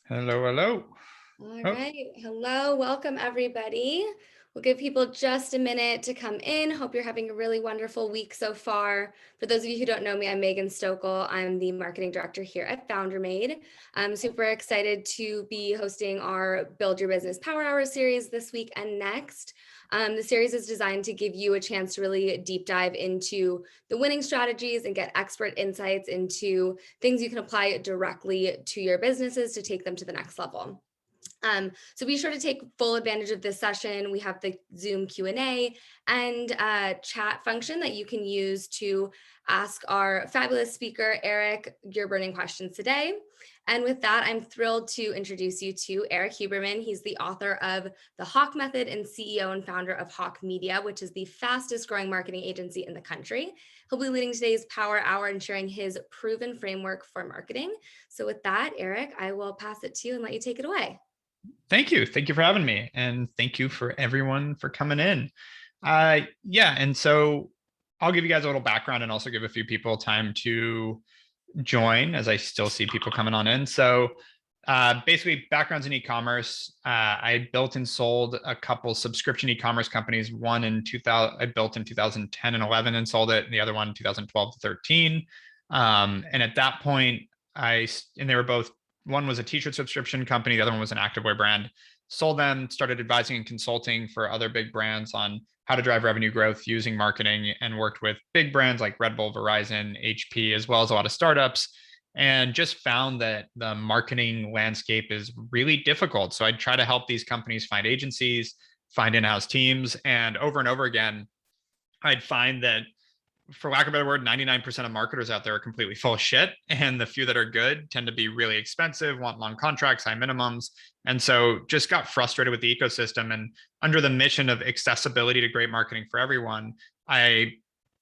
Hello, hello. All Oh, right. Hello. Welcome, everybody. We'll give people just a minute to come in. Hope you're having a really wonderful week so far. For those of you who don't know me, I'm Megan Stokel. I'm the marketing director here at FounderMade. I'm super excited to be hosting our Build Your Business Power Hour series this week and next. The series is designed to give you a chance to really deep dive into the winning strategies and get expert insights into things you can apply directly to your businesses to take them to the next level. So be sure to take full advantage of this session. We have the Zoom Q&A and chat function that you can use to ask our fabulous speaker, Eric, your burning questions today. And with that, I'm thrilled to introduce you to Eric Huberman. He's the author of The Hawke Method and CEO and founder of Hawke Media, which is the fastest growing marketing agency in the country. He'll be leading today's Power Hour and sharing his proven framework for marketing. So with that, Eric, I will pass it to you and let you take it away. thank you. Thank you for having me. And thank you for everyone for coming in. Yeah, and so I'll give you guys a little background and also give a few people time to join as I still see people coming on in. So basically backgrounds in e-commerce. I built and sold a couple subscription e-commerce companies. One in 2000, I built in 2010 and 11 and sold it. And the other one in 2012 to 13. And at that point, and they were both, one was a t-shirt subscription company. The other one was an activewear brand. Sold them, started advising and consulting for other big brands on how to drive revenue growth using marketing, and worked with big brands like Red Bull, Verizon, HP, as well as a lot of startups, and just found that the marketing landscape is really difficult. So I'd try to help these companies find agencies, find in-house teams, and over again, I'd find that, for lack of a better word, 99% of marketers out there are completely full of shit. And the few that are good tend to be really expensive, want long contracts, high minimums. And so just got frustrated with the ecosystem. And under the mission of accessibility to great marketing for everyone, I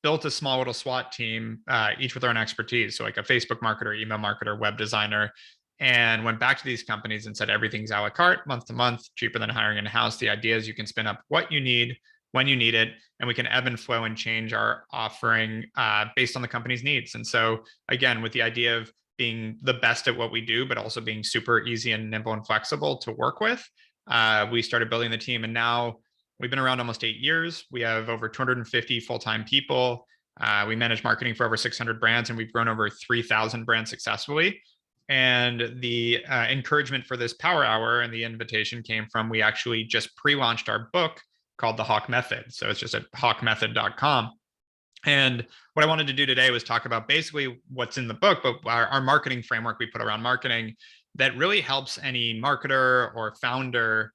built a small little SWAT team, each with their own expertise. So like a Facebook marketer, email marketer, web designer, and went back to these companies and said, everything's a la carte, month to month, cheaper than hiring in-house. The idea is you can spin up what you need, when you need it, and we can ebb and flow and change our offering based on the company's needs. And so again, with the idea of being the best at what we do, but also being super easy and nimble and flexible to work with, we started building the team. And now we've been around almost 8 years. We have over 250 full-time people. We manage marketing for over 600 brands, and we've grown over 3,000 brands successfully. And the encouragement for this Power Hour and the invitation came from, we actually just pre-launched our book called The Hawke Method. So it's just at hawkemethod.com. And what I wanted to do today was talk about basically what's in the book, but our marketing framework we put around marketing that really helps any marketer or founder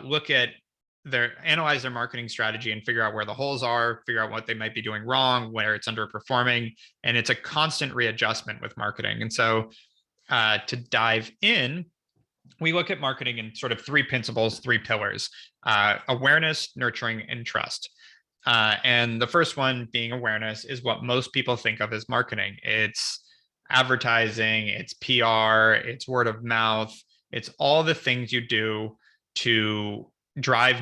look at analyze their marketing strategy and figure out where the holes are, figure out what they might be doing wrong, where it's underperforming. And it's a constant readjustment with marketing. And so to dive in, we look at marketing in sort of three principles, three pillars: awareness, nurturing, and trust. And the first one, being awareness, is what most people think of as marketing. It's advertising, it's PR, it's word of mouth, it's all the things you do to drive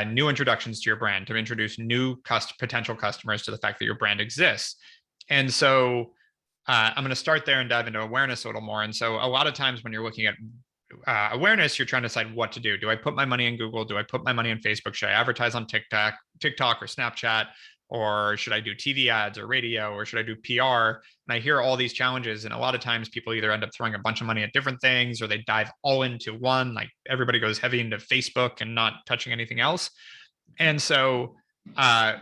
new introductions to your brand, to introduce new potential customers to the fact that your brand exists. And so I'm going to start there and dive into awareness a little more. And so a lot of times when you're looking at awareness, you're trying to decide what to do. Do I put my money in Google? Do I put my money in Facebook? Should I advertise on TikTok or Snapchat? Or should I do TV ads or radio? Or should I do PR? And I hear all these challenges. And a lot of times people either end up throwing a bunch of money at different things, or they dive all into one. Like everybody goes heavy into Facebook and not touching anything else. And so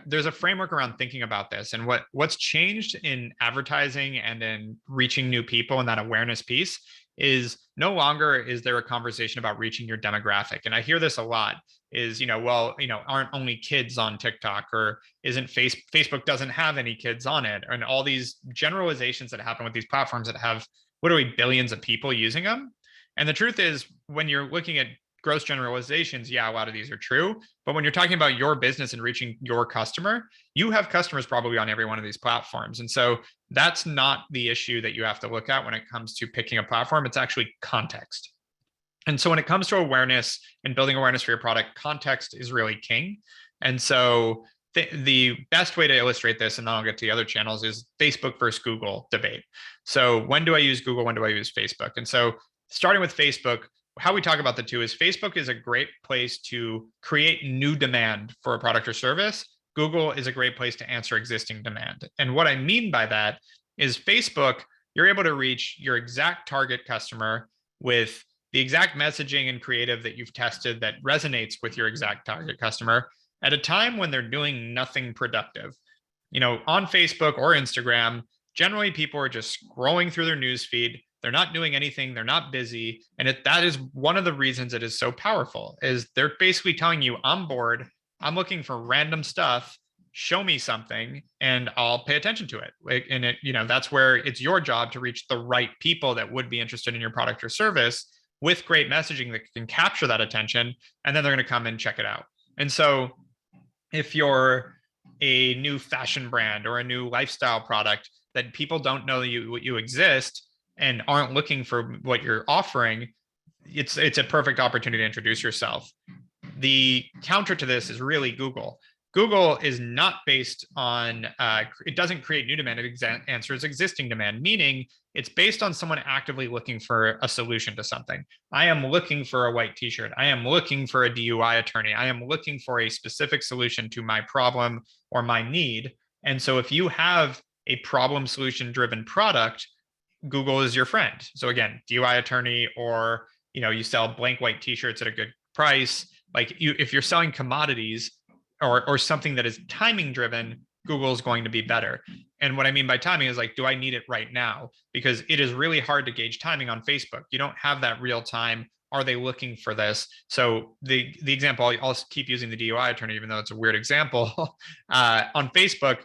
there's a framework around thinking about this. And what's changed in advertising and in reaching new people in that awareness piece is no longer is there a conversation about reaching your demographic. And I hear this a lot is, aren't only kids on TikTok, or isn't Facebook doesn't have any kids on it, and all these generalizations that happen with these platforms that have literally billions of people using them. And the truth is, when you're looking at gross generalizations, yeah, a lot of these are true. But when you're talking about your business and reaching your customer, you have customers probably on every one of these platforms. And so that's not the issue that you have to look at when it comes to picking a platform. It's actually context. And so when it comes to awareness and building awareness for your product, context is really king. And so the best way to illustrate this, and then I'll get to the other channels, is Facebook versus Google debate. So when do I use Google? When do I use Facebook? And so starting with Facebook, how we talk about the two is Facebook is a great place to create new demand for a product or service. Google is a great place to answer existing demand. And what I mean by that is Facebook, you're able to reach your exact target customer with the exact messaging and creative that you've tested that resonates with your exact target customer at a time when they're doing nothing productive. On Facebook or Instagram, generally people are just scrolling through their news feed. They're not doing anything. They're not busy. And that is one of the reasons it is so powerful is they're basically telling you, I'm bored. I'm looking for random stuff. Show me something and I'll pay attention to it. And that's where it's your job to reach the right people that would be interested in your product or service with great messaging that can capture that attention. And then they're going to come and check it out. And so if you're a new fashion brand or a new lifestyle product that people don't know you exist and aren't looking for what you're offering, it's a perfect opportunity to introduce yourself. The counter to this is really Google. Google is not based on, it doesn't create new demand, it answers existing demand, meaning it's based on someone actively looking for a solution to something. I am looking for a white t-shirt. I am looking for a DUI attorney. I am looking for a specific solution to my problem or my need. And so if you have a problem solution driven product, Google is your friend. So again, DUI attorney, or you sell blank white t-shirts at a good price. If you're selling commodities or something that is timing driven, Google is going to be better. And what I mean by timing is do I need it right now? Because it is really hard to gauge timing on Facebook. You don't have that real time. Are they looking for this? So the example, I'll keep using the DUI attorney, even though it's a weird example. On Facebook,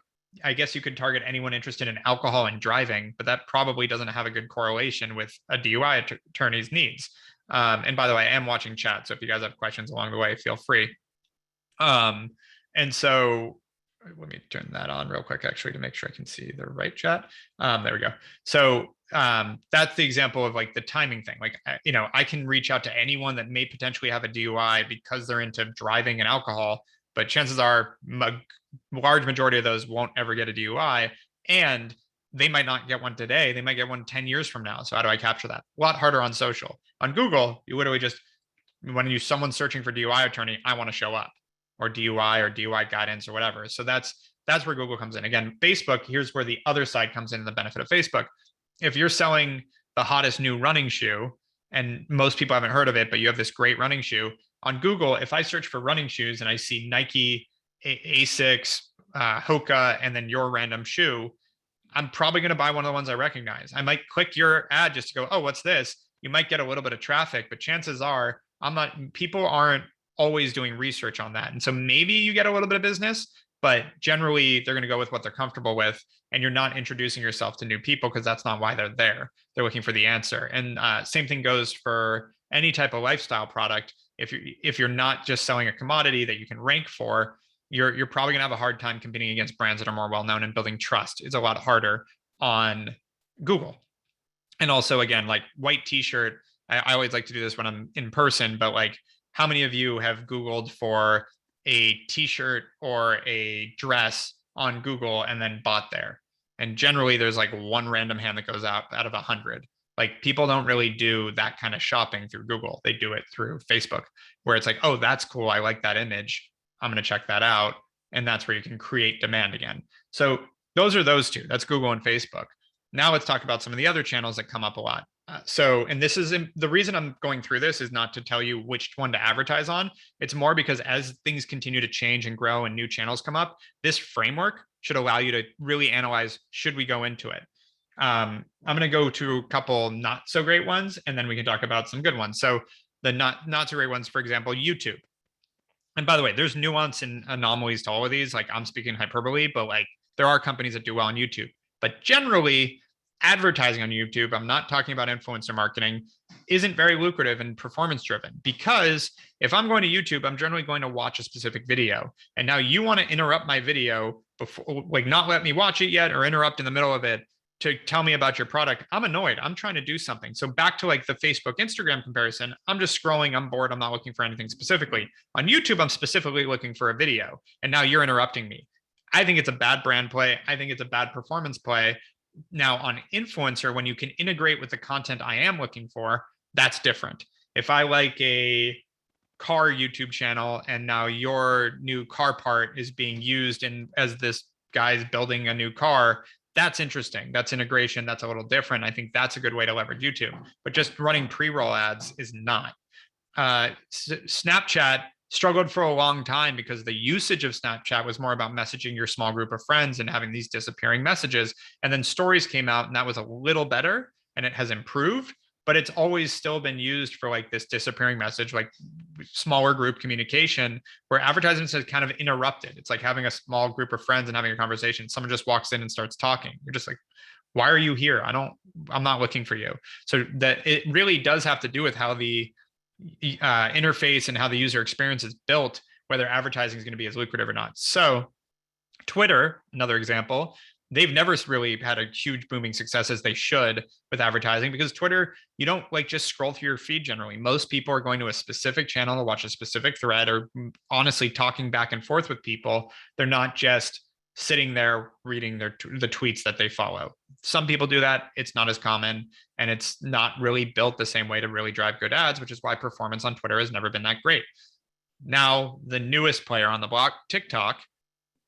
I guess you could target anyone interested in alcohol and driving, but that probably doesn't have a good correlation with a DUI attorney's needs. And by the way, I am watching chat, so if you guys have questions along the way, feel free. And so let me turn that on real quick, actually, to make sure I can see the right chat. There we go. So that's the example of the timing thing. I can reach out to anyone that may potentially have a DUI because they're into driving and alcohol, but chances are a large majority of those won't ever get a DUI, and they might not get one today. They might get one 10 years from now. So how do I capture that? A lot harder on social. On Google, you literally just, when someone's searching for DUI attorney, I want to show up, or DUI guidance or whatever. So that's where Google comes in. Again, Facebook, here's where the other side comes in, the benefit of Facebook. If you're selling the hottest new running shoe, and most people haven't heard of it, but you have this great running shoe, on Google, if I search for running shoes and I see Nike, Asics, Hawke, and then your random shoe, I'm probably going to buy one of the ones I recognize. I might click your ad just to go, oh, what's this? You might get a little bit of traffic, but chances are people aren't always doing research on that. And so maybe you get a little bit of business, but generally they're going to go with what they're comfortable with. And you're not introducing yourself to new people because that's not why they're there. They're looking for the answer. And same thing goes for any type of lifestyle product. If you're not just selling a commodity that you can rank for, you're probably gonna have a hard time competing against brands that are more well-known, and building trust is a lot harder on Google. And also, again, white t-shirt, I always like to do this when I'm in person, but how many of you have Googled for a t-shirt or a dress on Google and then bought there? And generally there's one random hand that goes out of 100. People don't really do that kind of shopping through Google. They do it through Facebook, where it's oh, that's cool. I like that image. I'm going to check that out. And that's where you can create demand again. So those two. That's Google and Facebook. Now let's talk about some of the other channels that come up a lot. And this is the reason I'm going through this is not to tell you which one to advertise on. It's more because as things continue to change and grow and new channels come up, this framework should allow you to really analyze, should we go into it? I'm going to go to a couple not so great ones, and then we can talk about some good ones. So the not so great ones, for example, YouTube. And by the way, there's nuance and anomalies to all of these. I'm speaking hyperbole, but there are companies that do well on YouTube. But generally, advertising on YouTube, I'm not talking about influencer marketing, isn't very lucrative and performance driven, because if I'm going to YouTube, I'm generally going to watch a specific video. And now you want to interrupt my video before, not let me watch it yet, or interrupt in the middle of it to tell me about your product. I'm annoyed. I'm trying to do something. So back to the Facebook, Instagram comparison, I'm just scrolling. I'm bored. I'm not looking for anything specifically. On YouTube, I'm specifically looking for a video. And now you're interrupting me. I think it's a bad brand play. I think it's a bad performance play. Now on influencer, when you can integrate with the content I am looking for, that's different. If I like a car YouTube channel and now your new car part is being used in as this guy's building a new car, that's interesting. That's integration. That's a little different. I think that's a good way to leverage YouTube. But just running pre-roll ads is not. Snapchat struggled for a long time because the usage of Snapchat was more about messaging your small group of friends and having these disappearing messages. And then stories came out and that was a little better and it has improved, but it's always still been used for like this disappearing message, like smaller group communication where advertisements is kind of interrupted. It's like having a small group of friends and having a conversation. Someone just walks in and starts talking. You're just like, why are you here? I'm not looking for you. So that it really does have to do with how the interface and how the user experience is built, whether advertising is going to be as lucrative or not. So Twitter, another example, they've never really had a huge booming success as they should with advertising because Twitter, you don't like just scroll through your feed generally. Most people are going to a specific channel to watch a specific thread or honestly talking back and forth with people. They're not just sitting there reading the tweets that they follow. Some people do that. It's not as common and it's not really built the same way to really drive good ads, which is why performance on Twitter has never been that great. Now, the newest player on the block, TikTok,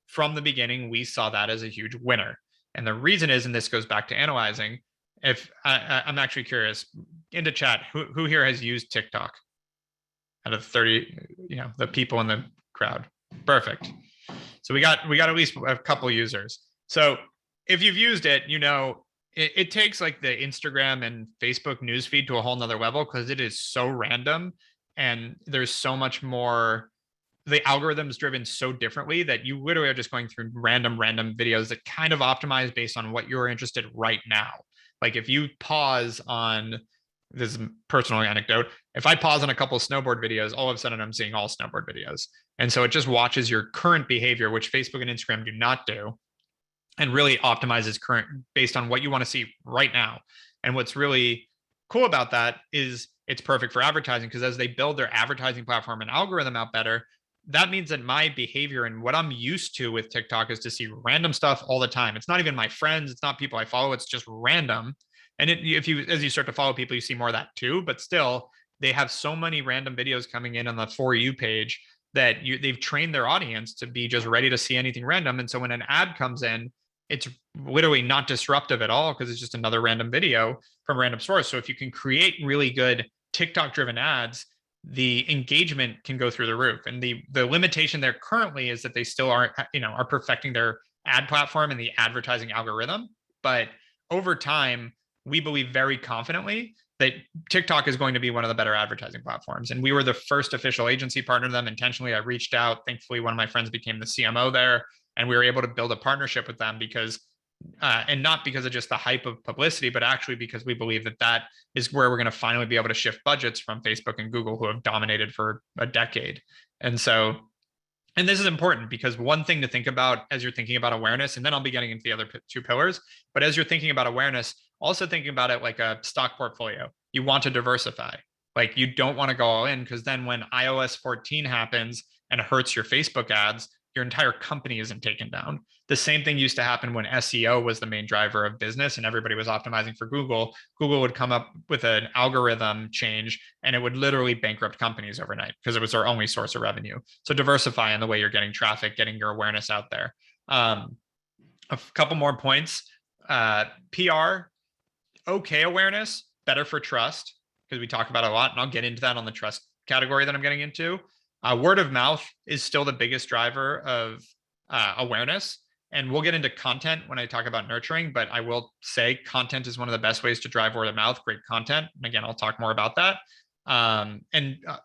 from the beginning, we saw that as a huge winner. And the reason is, and this goes back to analyzing, if I'm actually curious, into chat, who here has used TikTok out of 30, the people in the crowd? Perfect. So we got at least a couple users. So if you've used it, it takes like the Instagram and Facebook newsfeed to a whole nother level because it is so random and there's so much more. The algorithm's driven so differently that you literally are just going through random videos that kind of optimize based on what you're interested right now. Like if you pause on this personal anecdote, if I pause on a couple of snowboard videos, all of a sudden I'm seeing all snowboard videos. And so it just watches your current behavior, which Facebook and Instagram do not do, and really optimizes current based on what you want to see right now. And what's really cool about that is it's perfect for advertising because as they build their advertising platform and algorithm out better, that means that my behavior and what I'm used to with TikTok is to see random stuff all the time. It's not even my friends. It's not people I follow. It's just random. And as you start to follow people, you see more of that too, but still they have so many random videos coming in on the For You page that they've trained their audience to be just ready to see anything random. And so when an ad comes in, it's literally not disruptive at all because it's just another random video from a random source. So if you can create really good TikTok driven ads, the engagement can go through the roof. And the limitation there currently is that they still are perfecting their ad platform and the advertising algorithm. But over time, we believe very confidently that TikTok is going to be one of the better advertising platforms. And we were the first official agency partner to them intentionally. I reached out. Thankfully, one of my friends became the CMO there, and we were able to build a partnership with them because and not because of just the hype of publicity, but actually because we believe that is where we're going to finally be able to shift budgets from Facebook and Google, who have dominated for a decade. And this is important because one thing to think about as you're thinking about awareness, and then I'll be getting into the other two pillars, but as you're thinking about awareness, also thinking about it like a stock portfolio. You want to diversify. Like you don't want to go all in because then when iOS 14 happens and it hurts your Facebook ads, your entire company isn't taken down. The same thing used to happen when SEO was the main driver of business and everybody was optimizing for Google. Google would come up with an algorithm change and it would literally bankrupt companies overnight because it was their only source of revenue. So diversify in the way you're getting traffic, getting your awareness out there. A couple more points. PR, okay awareness, better for trust, because we talk about it a lot, and I'll get into that on the trust category that I'm getting into. Word of mouth is still the biggest driver of awareness. And we'll get into content when I talk about nurturing, but I will say content is one of the best ways to drive word of mouth, great content. And again, I'll talk more about that.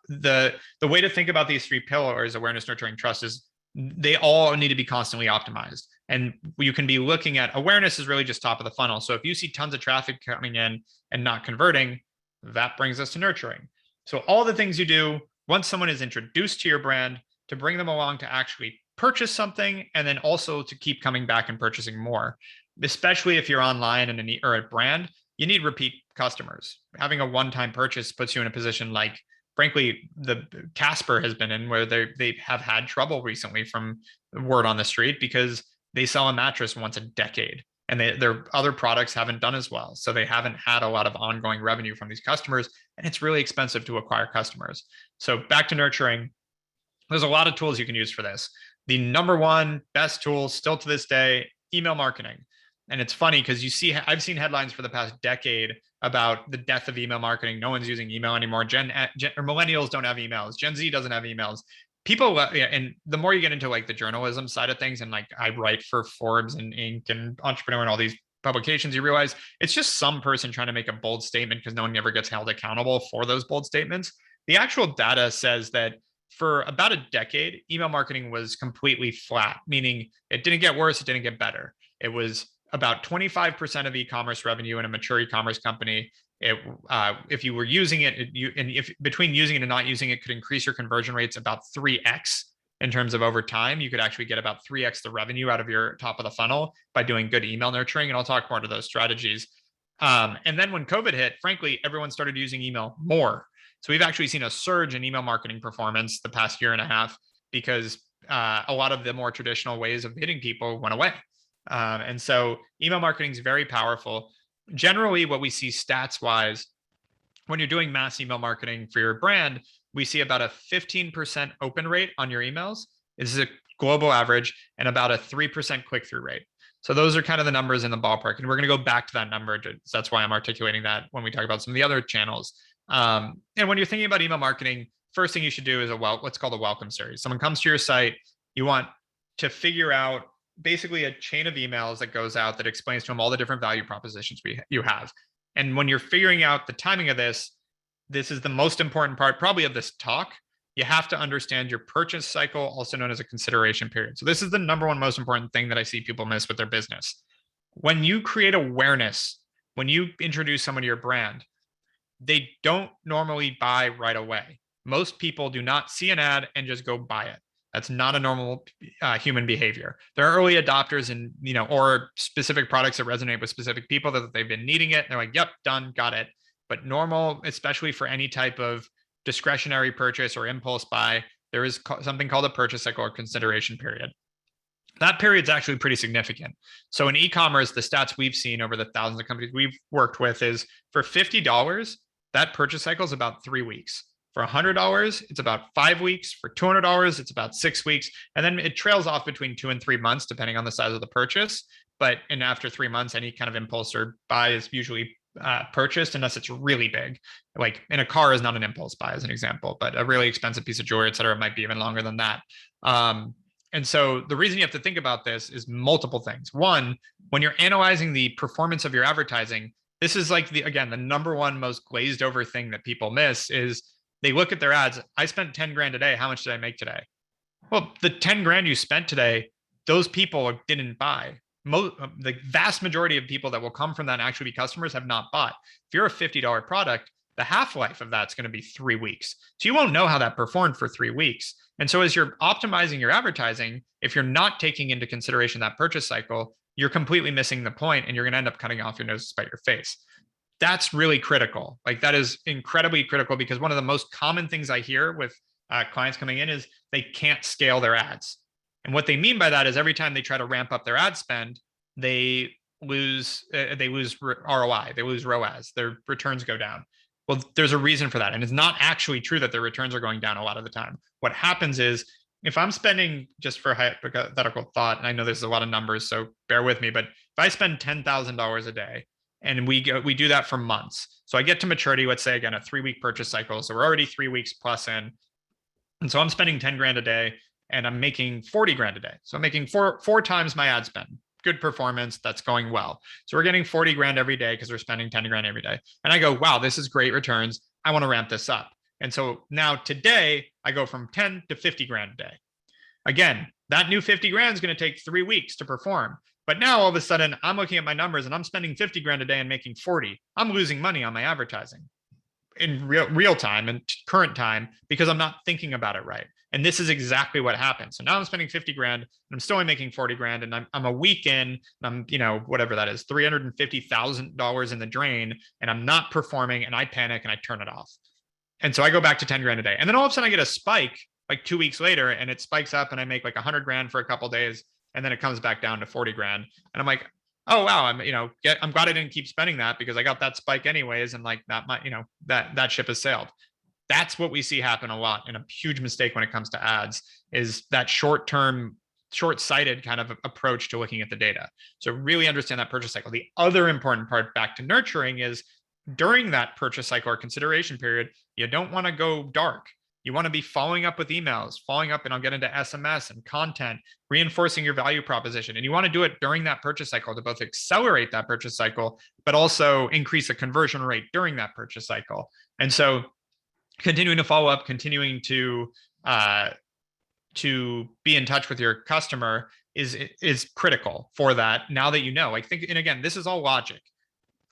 The way to think about these three pillars, awareness, nurturing, trust, is they all need to be constantly optimized. And you can be looking at awareness is really just top of the funnel. So if you see tons of traffic coming in and not converting, that brings us to nurturing. So all the things you do once someone is introduced to your brand to bring them along to actually purchase something, and then also to keep coming back and purchasing more, especially if you're online and or a brand, you need repeat customers. Having a one-time purchase puts you in a position like, frankly, the Casper has been in, where they have had trouble recently from word on the street because they sell a mattress once a decade. and their other products haven't done as well. So they haven't had a lot of ongoing revenue from these customers, and it's really expensive to acquire customers. So back to nurturing, there's a lot of tools you can use for this. The number one best tool still to this day, email marketing. And it's funny because I've seen headlines for the past decade about the death of email marketing. No one's using email anymore. Or millennials don't have emails. Gen Z doesn't have emails. People, and the more you get into like the journalism side of things, and like I write for Forbes and Inc. and Entrepreneur and all these publications, you realize it's just some person trying to make a bold statement because no one ever gets held accountable for those bold statements. The actual data says that for about a decade, email marketing was completely flat, meaning it didn't get worse, it didn't get better. It was about 25% of e-commerce revenue in a mature e-commerce company. If you were using it, and if between using it and not using it could increase your conversion rates about 3x in terms of over time, you could actually get about 3x the revenue out of your top of the funnel by doing good email nurturing. And I'll talk more to those strategies. And then when COVID hit, frankly, everyone started using email more. So we've actually seen a surge in email marketing performance the past year and a half because a lot of the more traditional ways of hitting people went away. And so email marketing is very powerful. Generally, what we see stats wise, when you're doing mass email marketing for your brand, we see about a 15% open rate on your emails. This is a global average, and about a 3% click-through rate. So those are kind of the numbers in the ballpark. And we're going to go back to that number. So that's why I'm articulating that when we talk about some of the other channels. And when you're thinking about email marketing, first thing you should do is what's called a welcome series. Someone comes to your site, you want to figure out basically a chain of emails that goes out that explains to them all the different value propositions you have. And when you're figuring out the timing of this is the most important part probably of this talk. You have to understand your purchase cycle, also known as a consideration period. So this is the number one most important thing that I see people miss with their business. When you create awareness, when you introduce someone to your brand, they don't normally buy right away. Most people do not see an ad and just go buy it. That's not a normal human behavior. There are early adopters and, or specific products that resonate with specific people that they've been needing it. They're like, yep, done, got it. But normal, especially for any type of discretionary purchase or impulse buy, there is something called a purchase cycle or consideration period. That period's actually pretty significant. So in e-commerce, the stats we've seen over the thousands of companies we've worked with is for $50, that purchase cycle is about 3 weeks. For $100, it's about 5 weeks. For $200, it's about 6 weeks. And then it trails off between 2 and 3 months, depending on the size of the purchase. And after 3 months, any kind of impulse or buy is usually purchased unless it's really big. Like in a car is not an impulse buy as an example, but a really expensive piece of jewelry, et cetera, might be even longer than that. And so the reason you have to think about this is multiple things. One, when you're analyzing the performance of your advertising, this is like the number one most glazed over thing that people miss is they look at their ads. I spent 10 grand a day. How much did I make today? Well, the 10 grand you spent today, those people didn't buy. The vast majority of people that will come from that and actually be customers have not bought. If you're a $50 product, the half-life of that's going to be 3 weeks. So you won't know how that performed for 3 weeks. And so as you're optimizing your advertising, if you're not taking into consideration that purchase cycle, you're completely missing the point and you're going to end up cutting off your nose to spite your face. That's really critical. Like that is incredibly critical because one of the most common things I hear with clients coming in is they can't scale their ads. And what they mean by that is every time they try to ramp up their ad spend, they lose ROI, they lose ROAS, their returns go down. Well, there's a reason for that. And it's not actually true that their returns are going down a lot of the time. What happens is if I'm spending, just for hypothetical thought, and I know there's a lot of numbers, so bear with me, but if I spend $10,000 a day and we do that for months, so I get to maturity, let's say again, a 3-week purchase cycle. So we're already 3 weeks plus in. And so I'm spending 10 grand a day and I'm making 40 grand a day. So I'm making four times my ad spend. Good performance, that's going well. So we're getting 40 grand every day because we're spending 10 grand every day. And I go, wow, this is great returns. I want to ramp this up. And so now today I go from 10 to 50 grand a day. Again, that new 50 grand is going to take 3 weeks to perform. But now all of a sudden I'm looking at my numbers and I'm spending 50 grand a day and making 40. I'm losing money on my advertising in real time and current time because I'm not thinking about it right. And this is exactly what happened. So now I'm spending 50 grand and I'm still only making 40 grand. And I'm a week in, and I'm, whatever that is, $350,000 in the drain, and I'm not performing, and I panic and I turn it off. And so I go back to 10 grand a day. And then all of a sudden I get a spike like 2 weeks later, and it spikes up and I make like 100 grand for a couple of days. And then it comes back down to 40 grand. And I'm like, oh wow, I'm glad I didn't keep spending that because I got that spike anyways, and like that might, that ship has sailed. That's what we see happen a lot, and a huge mistake when it comes to ads is that short-term, short-sighted kind of approach to looking at the data. So really understand that purchase cycle. The other important part back to nurturing is during that purchase cycle or consideration period, you don't want to go dark. You want to be following up with emails, following up, and I'll get into SMS and content, reinforcing your value proposition. And you want to do it during that purchase cycle to both accelerate that purchase cycle, but also increase the conversion rate during that purchase cycle. And so continuing to follow up, continuing to be in touch with your customer is critical for that. Now that you know, like think, and again, this is all logic.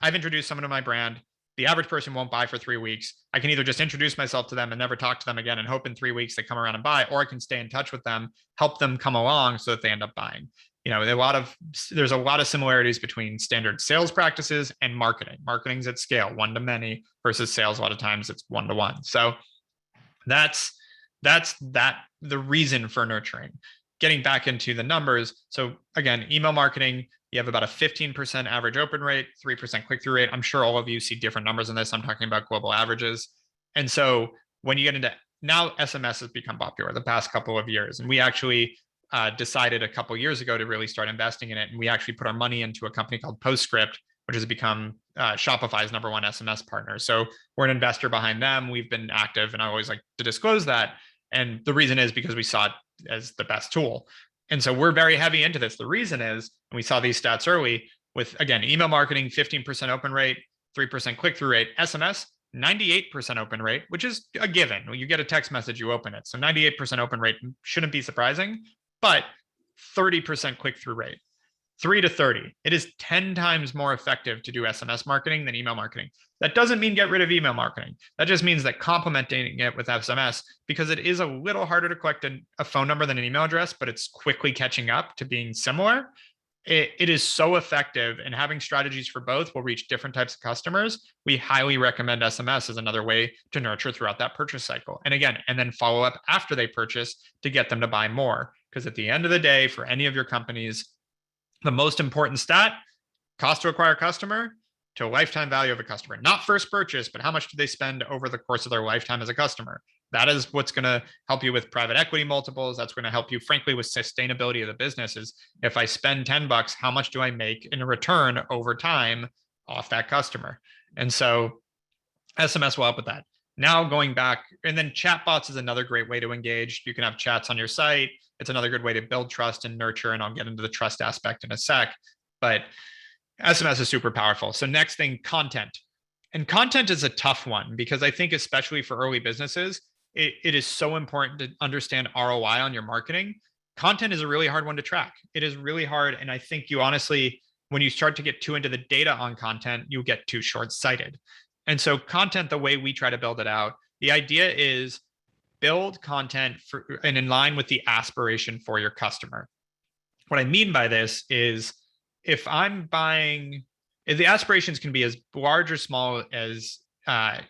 I've introduced someone to my brand. The average person won't buy for 3 weeks. I can either just introduce myself to them and never talk to them again and hope in 3 weeks they come around and buy, or I can stay in touch with them, help them come along so that they end up buying. There's a lot of similarities between standard sales practices and marketing. Marketing's at scale, one to many, versus sales. A lot of times it's one to one. So that's the reason for nurturing. Getting back into the numbers. So again, email marketing, you have about a 15% average open rate, 3% click-through rate. I'm sure all of you see different numbers in this. I'm talking about global averages. And so when you get into, now SMS has become popular the past couple of years. And we actually decided a couple of years ago to really start investing in it. And we actually put our money into a company called Postscript, which has become Shopify's #1 SMS partner. So we're an investor behind them. We've been active, and I always like to disclose that. And the reason is because we saw it as the best tool. And so we're very heavy into this. The reason is, and we saw these stats early with, again, email marketing, 15% open rate, 3% click-through rate, SMS, 98% open rate, which is a given. When you get a text message, you open it. So 98% open rate shouldn't be surprising, but 30% click-through rate. 3 to 30. It is 10 times more effective to do SMS marketing than email marketing. That doesn't mean get rid of email marketing. That just means that complementing it with SMS, because it is a little harder to collect a phone number than an email address, but it's quickly catching up to being similar. It is so effective, and having strategies for both will reach different types of customers. We highly recommend SMS as another way to nurture throughout that purchase cycle. And again, and then follow up after they purchase to get them to buy more. Because at the end of the day, for any of your companies, the most important stat, cost to acquire a customer to lifetime value of a customer, not first purchase, but how much do they spend over the course of their lifetime as a customer? That is what's going to help you with private equity multiples. That's going to help you, frankly, with sustainability of the business. Is if I spend $10, how much do I make in a return over time off that customer? And so SMS will help with that. Now going back, and then chatbots is another great way to engage. You can have chats on your site. It's another good way to build trust and nurture, and I'll get into the trust aspect in a sec. But SMS is super powerful. So next thing, content. And content is a tough one because I think especially for early businesses, it is so important to understand ROI on your marketing. Content is a really hard one to track. It is really hard. And I think you honestly, when you start to get too into the data on content, you get too short-sighted. And so content, the way we try to build it out, the idea is build content and in line with the aspiration for your customer. What I mean by this is if the aspirations can be as large or small as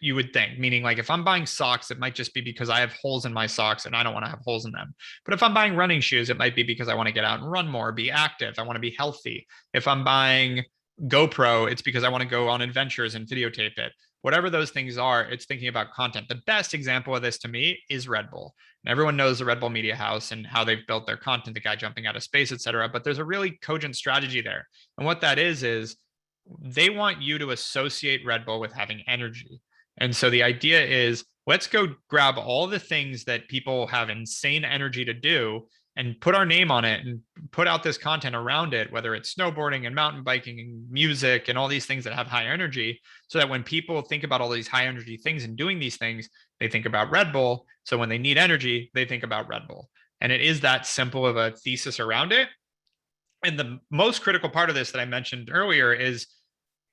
you would think, meaning like if I'm buying socks, it might just be because I have holes in my socks and I don't want to have holes in them. But if I'm buying running shoes, it might be because I want to get out and run more, be active. I want to be healthy. If I'm buying GoPro, it's because I want to go on adventures and videotape it. Whatever those things are, it's thinking about content. The best example of this to me is Red Bull. And everyone knows the Red Bull Media House and how they've built their content, the guy jumping out of space, et cetera. But there's a really cogent strategy there. And what that is they want you to associate Red Bull with having energy. And so the idea is, let's go grab all the things that people have insane energy to do and put our name on it and put out this content around it, whether it's snowboarding and mountain biking and music and all these things that have high energy, so that when people think about all these high energy things and doing these things, they think about Red Bull. So when they need energy, they think about Red Bull. And it is that simple of a thesis around it. And the most critical part of this that I mentioned earlier is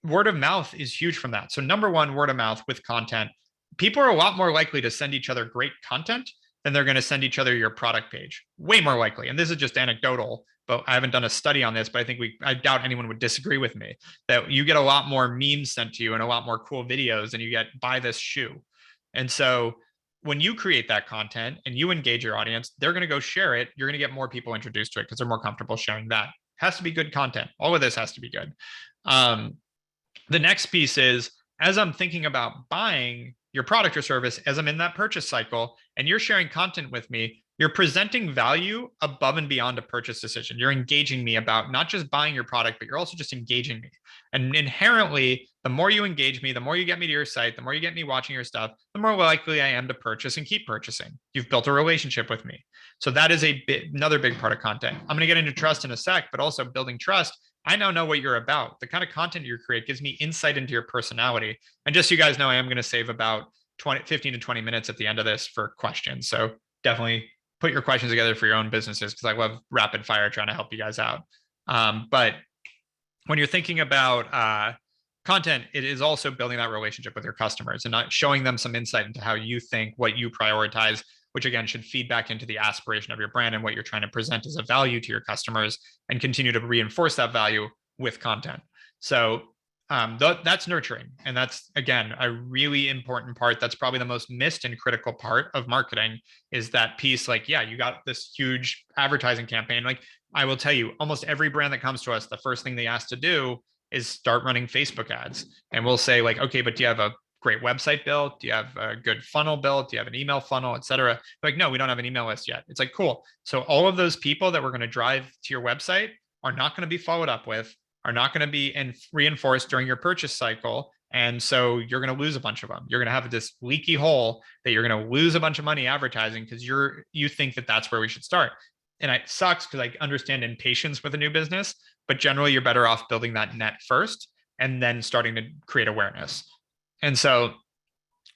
word of mouth is huge from that. So number one, word of mouth with content. People are a lot more likely to send each other great content than they're going to send each other your product page. Way more likely. And this is just anecdotal, but I haven't done a study on this, but I doubt anyone would disagree with me that you get a lot more memes sent to you and a lot more cool videos, and you get buy this shoe. And so when you create that content and you engage your audience, they're going to go share it. You're going to get more people introduced to it because they're more comfortable sharing that has to be good content. All of this has to be good. The next piece is, as I'm thinking about buying your product or service, as I'm in that purchase cycle and you're sharing content with me, you're presenting value above and beyond a purchase decision. You're engaging me about not just buying your product, but you're also just engaging me. And inherently, the more you engage me, the more you get me to your site, the more you get me watching your stuff, the more likely I am to purchase and keep purchasing. You've built a relationship with me. So that is another big part of content. I'm going to get into trust in a sec, but also building trust. I now know what you're about. The kind of content you create gives me insight into your personality. And just so you guys know, I am going to save about 15 to 20 minutes at the end of this for questions. So definitely put your questions together for your own businesses, because I love rapid fire trying to help you guys out. But when you're thinking about content, it is also building that relationship with your customers and not showing them some insight into how you think, what you prioritize, which again should feed back into the aspiration of your brand and what you're trying to present as a value to your customers, and continue to reinforce that value with content. So that's nurturing. And that's, again, a really important part. That's probably the most missed and critical part of marketing, is that piece. Like, yeah, you got this huge advertising campaign. Like, I will tell you, almost every brand that comes to us, the first thing they ask to do is start running Facebook ads. And we'll say, like, okay, but do you have a great website built? Do you have a good funnel built? Do you have an email funnel, et cetera? Like, no, we don't have an email list yet. It's like, cool. So all of those people that we're going to drive to your website are not going to be followed up with, are not going to be reinforced during your purchase cycle. And so you're going to lose a bunch of them. You're going to have this leaky hole that you're going to lose a bunch of money advertising because you think that that's where we should start. And it sucks because I understand impatience with a new business, but generally you're better off building that net first and then starting to create awareness. And so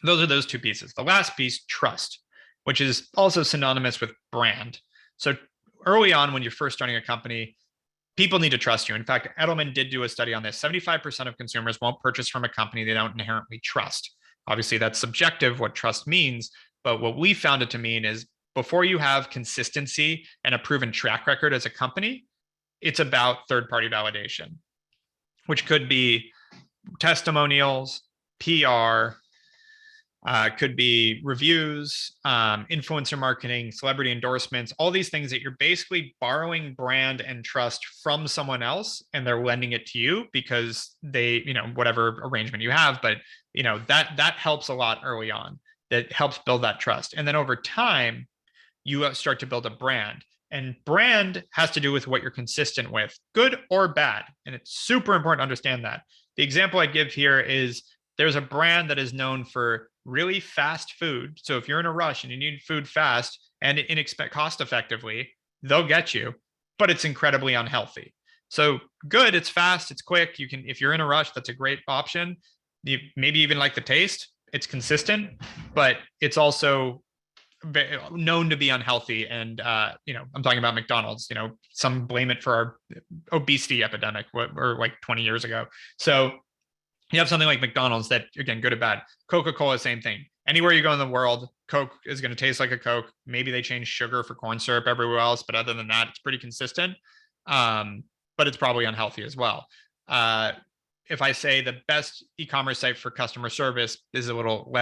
those are those two pieces. The last piece, trust, which is also synonymous with brand. So early on, when you're first starting a company, people need to trust you. In fact, Edelman did do a study on this. 75% of consumers won't purchase from a company they don't inherently trust. Obviously, that's subjective, what trust means. But what we found it to mean is, before you have consistency and a proven track record as a company, it's about third-party validation, which could be testimonials, PR, could be reviews, influencer marketing, celebrity endorsements, all these things that you're basically borrowing brand and trust from someone else, and they're lending it to you because they, whatever arrangement you have, but that helps a lot early on. That helps build that trust. And then over time, you start to build a brand. And brand has to do with what you're consistent with, good or bad. And it's super important to understand that. The example I give here is, there's a brand that is known for really fast food. So if you're in a rush and you need food fast and cost effectively, they'll get you, but it's incredibly unhealthy. So good, it's fast, it's quick. You can, if you're in a rush, that's a great option. You maybe even like the taste, it's consistent, but it's also known to be unhealthy. And I'm talking about McDonald's. Some blame it for our obesity epidemic or like 20 years ago. So you have something like McDonald's that, again, good or bad. Coca-Cola, same thing. Anywhere you go in the world, Coke is going to taste like a Coke. Maybe they change sugar for corn syrup everywhere else, but other than that, it's pretty consistent. But it's probably unhealthy as well. If I say the best e-commerce site for customer service is a little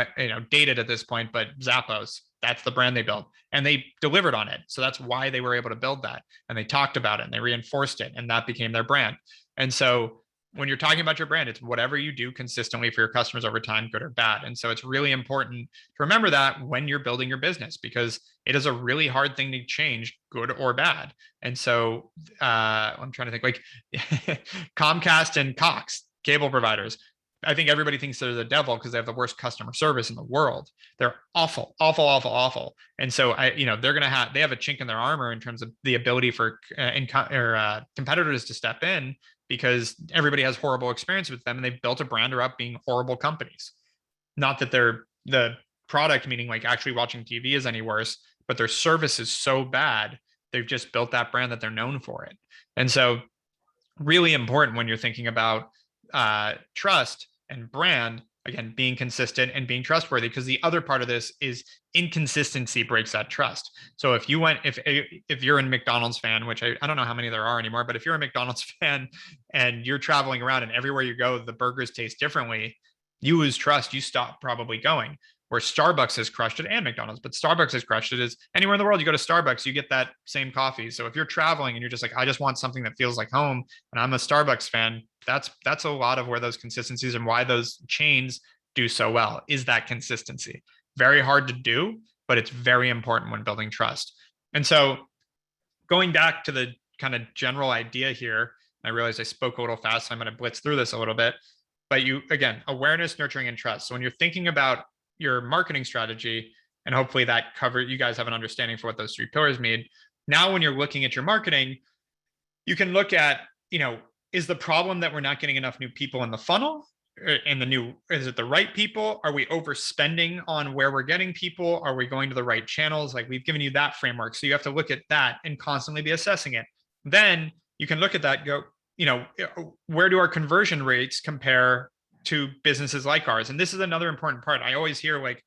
dated at this point, but Zappos, that's the brand they built, and they delivered on it. So that's why they were able to build that, and they talked about it and they reinforced it, and that became their brand. And so when you're talking about your brand, it's whatever you do consistently for your customers over time, good or bad. And so it's really important to remember that when you're building your business, because it is a really hard thing to change, good or bad. And so I'm trying to think, like Comcast and Cox, cable providers. I think everybody thinks they're the devil because they have the worst customer service in the world. They're awful, awful, awful, awful. And so they have a chink in their armor in terms of the ability for competitors to step in, because everybody has horrible experience with them, and they've built a brand around being horrible companies. Not that the product, meaning like actually watching TV, is any worse, but their service is so bad, they've just built that brand that they're known for it. And so really important when you're thinking about trust and brand, again, being consistent and being trustworthy, because the other part of this is inconsistency breaks that trust. So if you're a McDonald's fan, which I don't know how many there are anymore, but if you're a McDonald's fan and you're traveling around and everywhere you go, the burgers taste differently, you lose trust, you stop probably going. where Starbucks has crushed it and McDonald's, but Starbucks has crushed it is anywhere in the world you go to Starbucks, you get that same coffee. So if you're traveling and you're just like, I just want something that feels like home, and I'm a Starbucks fan, that's a lot of where those consistencies and why those chains do so well, is that consistency. Very hard to do, but it's very important when building trust. And so going back to the kind of general idea here, I realized I spoke a little fast, so I'm going to blitz through this a little bit. But you, again, awareness, nurturing, and trust. So when you're thinking about your marketing strategy, and hopefully that you guys have an understanding for what those three pillars mean. Now, when you're looking at your marketing, you can look at, is the problem that we're not getting enough new people in the funnel? Is it the right people? Are we overspending on where we're getting people? Are we going to the right channels? Like, we've given you that framework. So you have to look at that and constantly be assessing it. Then you can look at that, go, where do our conversion rates compare to businesses like ours? And this is another important part. I always hear like,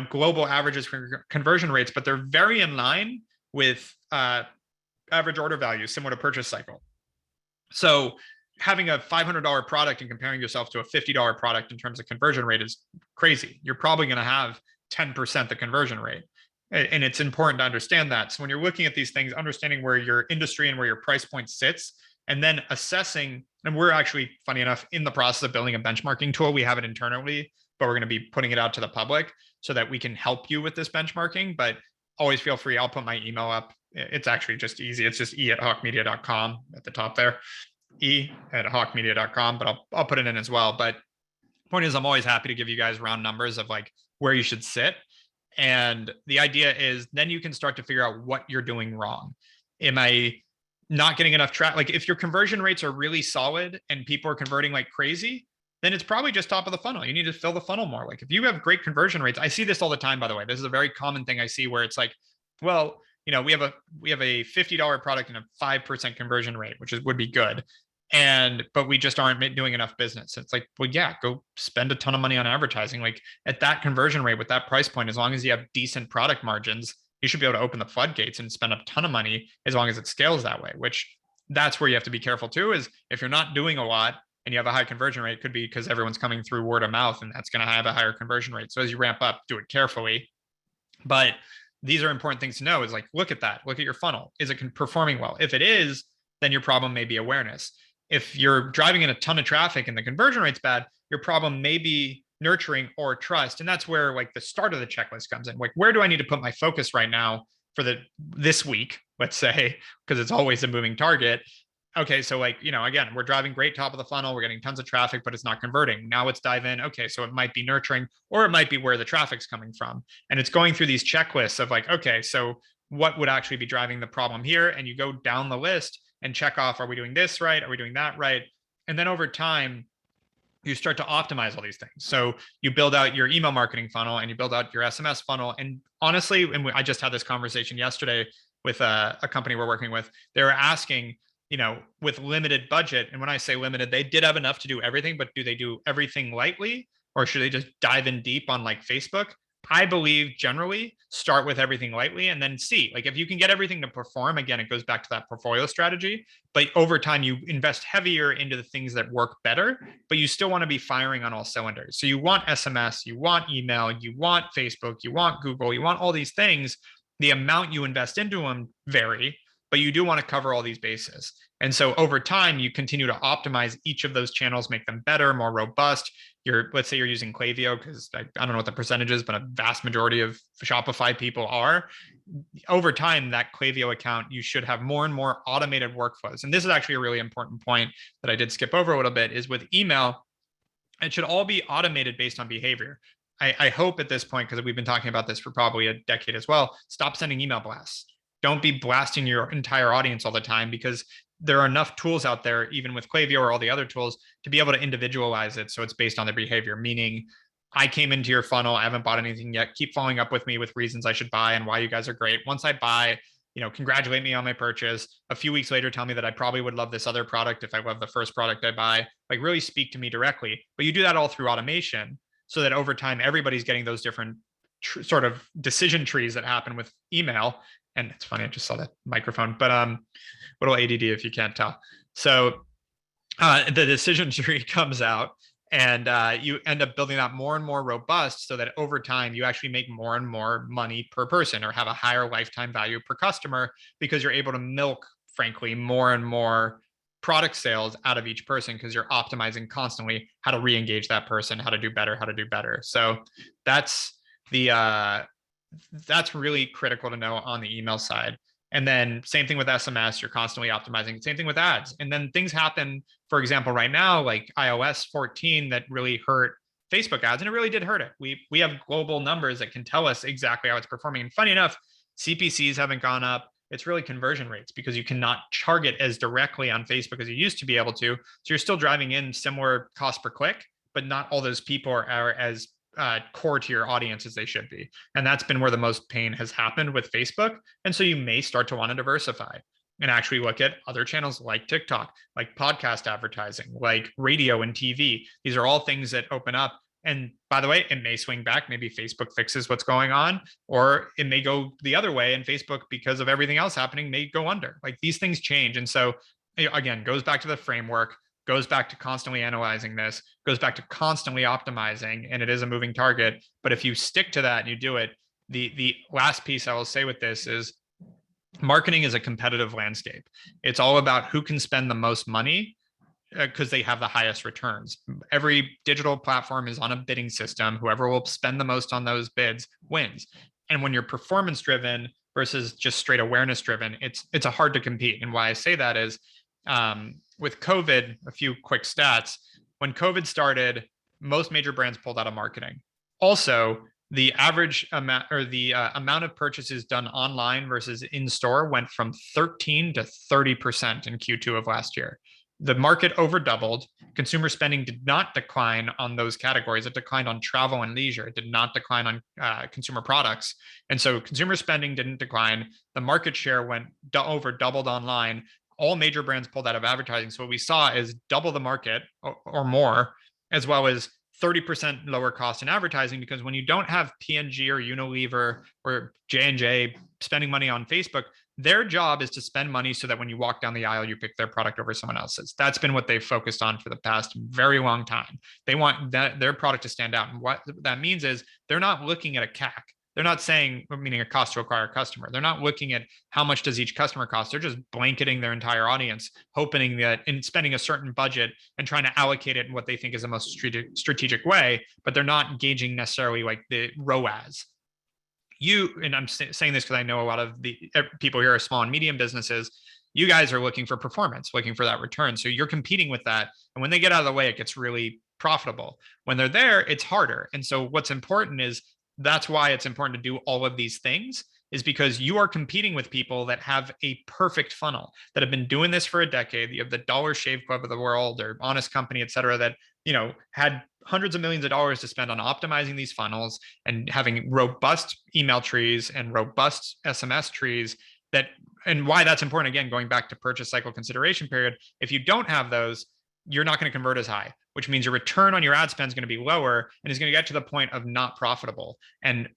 global averages for conversion rates, but they're very in line with average order value, similar to purchase cycle. So having a $500 product and comparing yourself to a $50 product in terms of conversion rate is crazy. You're probably going to have 10% the conversion rate. And it's important to understand that. So when you're looking at these things, understanding where your industry and where your price point sits, and then assessing, and we're actually, funny enough, in the process of building a benchmarking tool. We have it internally, but we're going to be putting it out to the public so that we can help you with this benchmarking. But always feel free. I'll put my email up. It's actually just easy. It's just e@hawkemedia.com at the top there, e@hawkemedia.com, but I'll put it in as well. But point is, I'm always happy to give you guys round numbers of like where you should sit. And the idea is then you can start to figure out what you're doing wrong. Am I not getting enough traffic? Like, if your conversion rates are really solid and people are converting like crazy, then it's probably just top of the funnel. You need to fill the funnel more. Like, if you have great conversion rates, I see this all the time, by the way. This is a very common thing I see where it's like, well, we have a $50 product and a 5% conversion rate, which would be good. But we just aren't doing enough business. It's like, well, yeah, go spend a ton of money on advertising. Like, at that conversion rate with that price point, as long as you have decent product margins, you should be able to open the floodgates and spend a ton of money as long as it scales that way, which that's where you have to be careful too, is if you're not doing a lot and you have a high conversion rate, it could be because everyone's coming through word of mouth, and that's going to have a higher conversion rate. So as you ramp up, do it carefully. But these are important things to know, is like, look at that, look at your funnel. Is it performing well? If it is, then your problem may be awareness. If you're driving in a ton of traffic and the conversion rate's bad, your problem may be nurturing or trust. And that's where like the start of the checklist comes in. Like, where do I need to put my focus right now for this week, let's say, because it's always a moving target. Okay, so like, again, we're driving great top of the funnel, we're getting tons of traffic, but it's not converting. Now let's dive in. Okay, so it might be nurturing, or it might be where the traffic's coming from. And it's going through these checklists of like, okay, so what would actually be driving the problem here? And you go down the list and check off, are we doing this right? Are we doing that right? And then over time, you start to optimize all these things. So you build out your email marketing funnel and you build out your SMS funnel. And honestly, and I just had this conversation yesterday with a company we're working with. They were asking, with limited budget. And when I say limited, they did have enough to do everything, but do they do everything lightly, or should they just dive in deep on like Facebook? I believe generally start with everything lightly and then see, like, if you can get everything to perform, again, it goes back to that portfolio strategy, but over time you invest heavier into the things that work better, but you still want to be firing on all cylinders. So you want SMS, you want email, you want Facebook, you want Google, you want all these things. The amount you invest into them vary, but you do want to cover all these bases. And so over time, you continue to optimize each of those channels, make them better, more robust. Let's say you're using Klaviyo, because I don't know what the percentage is, but a vast majority of Shopify people are. Over time, that Klaviyo account, you should have more and more automated workflows. And this is actually a really important point that I did skip over a little bit, is with email, it should all be automated based on behavior. I hope at this point, because we've been talking about this for probably a decade as well, stop sending email blasts. Don't be blasting your entire audience all the time, because there are enough tools out there, even with Klaviyo or all the other tools, to be able to individualize it. So it's based on their behavior, meaning I came into your funnel, I haven't bought anything yet. Keep following up with me with reasons I should buy and why you guys are great. Once I buy, congratulate me on my purchase. A few weeks later, tell me that I probably would love this other product if I love the first product I buy. Like, really speak to me directly. But you do that all through automation, so that over time, everybody's getting those different sort of decision trees that happen with email. And it's funny, I just saw that microphone, but little ADD if you can't tell. So the decision tree comes out, And you end up building that more and more robust so that over time you actually make more and more money per person or have a higher lifetime value per customer because you're able to milk, frankly, more and more product sales out of each person because you're optimizing constantly how to re-engage that person, how to do better. So that's that's really critical to know on the email side. And then same thing with SMS, you're constantly optimizing. Same thing with ads. And then things happen, for example, right now, like iOS 14 that really hurt Facebook ads. And it really did hurt it. We have global numbers that can tell us exactly how it's performing. And funny enough, CPCs haven't gone up. It's really conversion rates because you cannot target as directly on Facebook as you used to be able to. So you're still driving in similar cost per click, but not all those people are as core to your audience as they should be. And that's been where the most pain has happened with Facebook. And so you may start to want to diversify and actually look at other channels like TikTok, like podcast advertising, like radio and TV. These are all things that open up. And by the way, it may swing back. Maybe Facebook fixes what's going on, or it may go the other way. And Facebook, because of everything else happening, may go under. Like these things change. And so again, goes back to the framework, goes back to constantly analyzing this, goes back to constantly optimizing, and it is a moving target. But if you stick to that and you do it, the last piece I will say with this is marketing is a competitive landscape. It's all about who can spend the most money because they have the highest returns. Every digital platform is on a bidding system. Whoever will spend the most on those bids wins. And when you're performance driven versus just straight awareness driven, it's a hard to compete. And why I say that is with COVID, a few quick stats. When COVID started, most major brands pulled out of marketing. Also, the average amount or the amount of purchases done online versus in store went from 13 to 30% in Q2 of last year. The market over doubled. Consumer spending did not decline on those categories. It declined on travel and leisure. It did not decline on consumer products. And so consumer spending didn't decline. The market share went over doubled online. All major brands pulled out of advertising. So what we saw is double the market or more, as well as 30% lower cost in advertising, because when you don't have P&G or Unilever or J&J spending money on Facebook, their job is to spend money so that when you walk down the aisle, you pick their product over someone else's. That's been what they've focused on for the past very long time. They want their product to stand out. And what that means is they're not looking at a CAC. They're not saying, meaning a cost to acquire a customer. They're not looking at how much does each customer cost. They're just blanketing their entire audience, hoping that in spending a certain budget and trying to allocate it in what they think is the most strategic way, but they're not engaging necessarily like the ROAS. And I'm saying this because I know a lot of the people here are small and medium businesses. You guys are looking for performance, looking for that return. So you're competing with that. And when they get out of the way, it gets really profitable. When they're there, it's harder. And so what's important is that's why it's important to do all of these things, is because you are competing with people that have a perfect funnel, that have been doing this for a decade. You have the Dollar Shave Club of the world or Honest Company, et cetera, that, had hundreds of millions of dollars to spend on optimizing these funnels and having robust email trees and robust SMS trees and why that's important, again, going back to purchase cycle consideration period. If you don't have those, you're not going to convert as high, which means your return on your ad spend is going to be lower and is going to get to the point of not profitable. And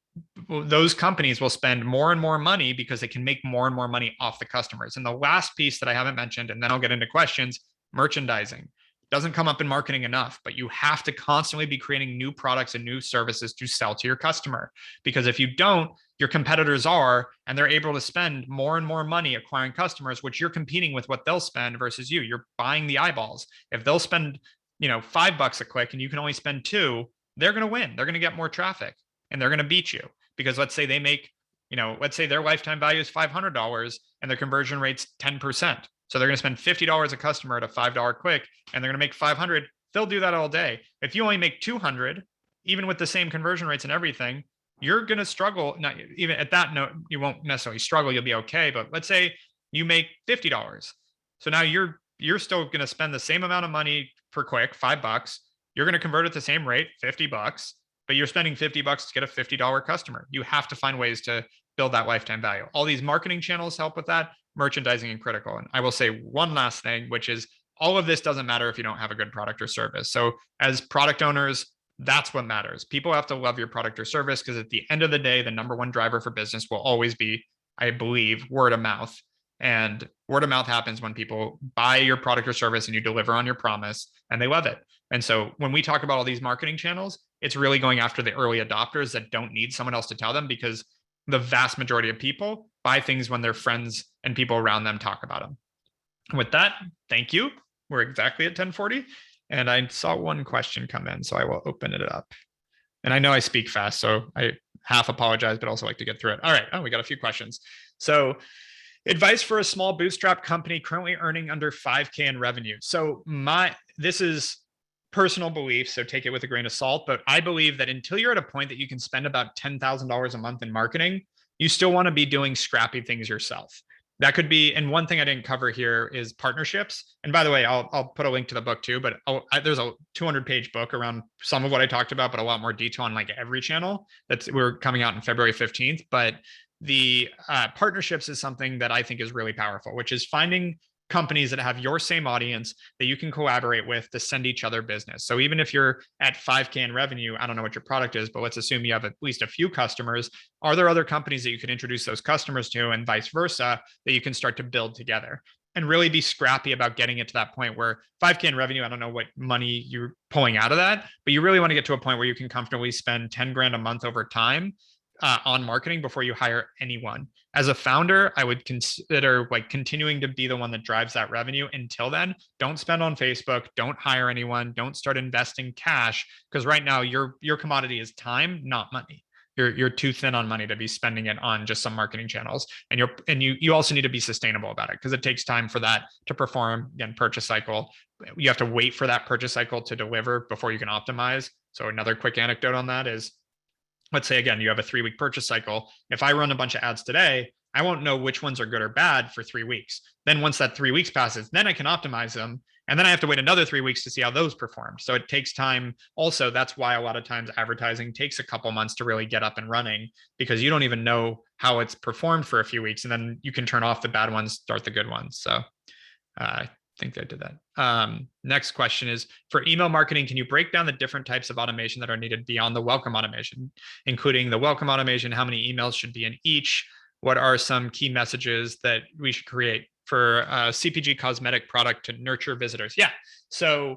those companies will spend more and more money because they can make more and more money off the customers. And the last piece that I haven't mentioned, and then I'll get into questions, merchandising. Doesn't come up in marketing enough, but you have to constantly be creating new products and new services to sell to your customer. Because if you don't, your competitors are, and they're able to spend more and more money acquiring customers, which you're competing with what they'll spend versus you. You're buying the eyeballs. If they'll spend, $5 a click and you can only spend $2, they're going to win. They're going to get more traffic and they're going to beat you. Because let's say they make, let's say their lifetime value is $500 and their conversion rate's 10%. So they're going to spend $50 a customer at a $5 click, and they're going to make 500. They'll do that all day. If you only make 200, even with the same conversion rates and everything, you're going to struggle. Not even at that note, you won't necessarily struggle. You'll be okay. But let's say you make $50. So now you're still going to spend the same amount of money per click, $5. You're going to convert at the same rate, $50, but you're spending $50 to get a $50 customer. You have to find ways to build that lifetime value. All these marketing channels help with that. Merchandising and critical. And I will say one last thing, which is all of this doesn't matter if you don't have a good product or service. So as product owners, that's what matters. People have to love your product or service, because at the end of the day, the number one driver for business will always be, I believe, word of mouth. And word of mouth happens when people buy your product or service and you deliver on your promise and they love it. And so when we talk about all these marketing channels, it's really going after the early adopters that don't need someone else to tell them, because the vast majority of people buy things when their friends and people around them talk about them. With that, thank you. We're exactly at 10:40. And I saw one question come in, so I will open it up. And I know I speak fast, so I half apologize, but also like to get through it. All right. Oh, we got a few questions. So advice for a small bootstrap company currently earning under 5K in revenue. So this is personal belief, so take it with a grain of salt, but I believe that until you're at a point that you can spend about $10,000 a month in marketing, you still want to be doing scrappy things yourself. That could be, and one thing I didn't cover here is partnerships. And by the way, I'll put a link to the book too, but there's a 200-page book around some of what I talked about, but a lot more detail on like every channel. We're coming out on February 15th. But the partnerships is something that I think is really powerful, which is finding companies that have your same audience that you can collaborate with to send each other business. So even if you're at 5K in revenue, I don't know what your product is, but let's assume you have at least a few customers. Are there other companies that you can introduce those customers to, and vice versa, that you can start to build together? And really be scrappy about getting it to that point where 5K in revenue, I don't know what money you're pulling out of that, but you really want to get to a point where you can comfortably spend 10 grand a month over time on marketing before you hire anyone. As a founder, I would consider like continuing to be the one that drives that revenue. Until then, don't spend on Facebook, don't hire anyone, don't start investing cash, because right now your commodity is time, not money. You're too thin on money to be spending it on just some marketing channels. And you also need to be sustainable about it, because it takes time for that to perform. Again, purchase cycle. You have to wait for that purchase cycle to deliver before you can optimize. So another quick anecdote on that is, let's say, again, you have a 3-week purchase cycle. If I run a bunch of ads today, I won't know which ones are good or bad for 3 weeks. Then once that 3 weeks passes, then I can optimize them. And then I have to wait another 3 weeks to see how those performed. So it takes time. Also, that's why a lot of times advertising takes a couple months to really get up and running, because you don't even know how it's performed for a few weeks. And then you can turn off the bad ones, start the good ones. So I think I did that. Next question is, for email marketing, can you break down the different types of automation that are needed beyond the welcome automation, including the welcome automation? How many emails should be in each? What are some key messages that we should create for a CPG cosmetic product to nurture visitors? Yeah. So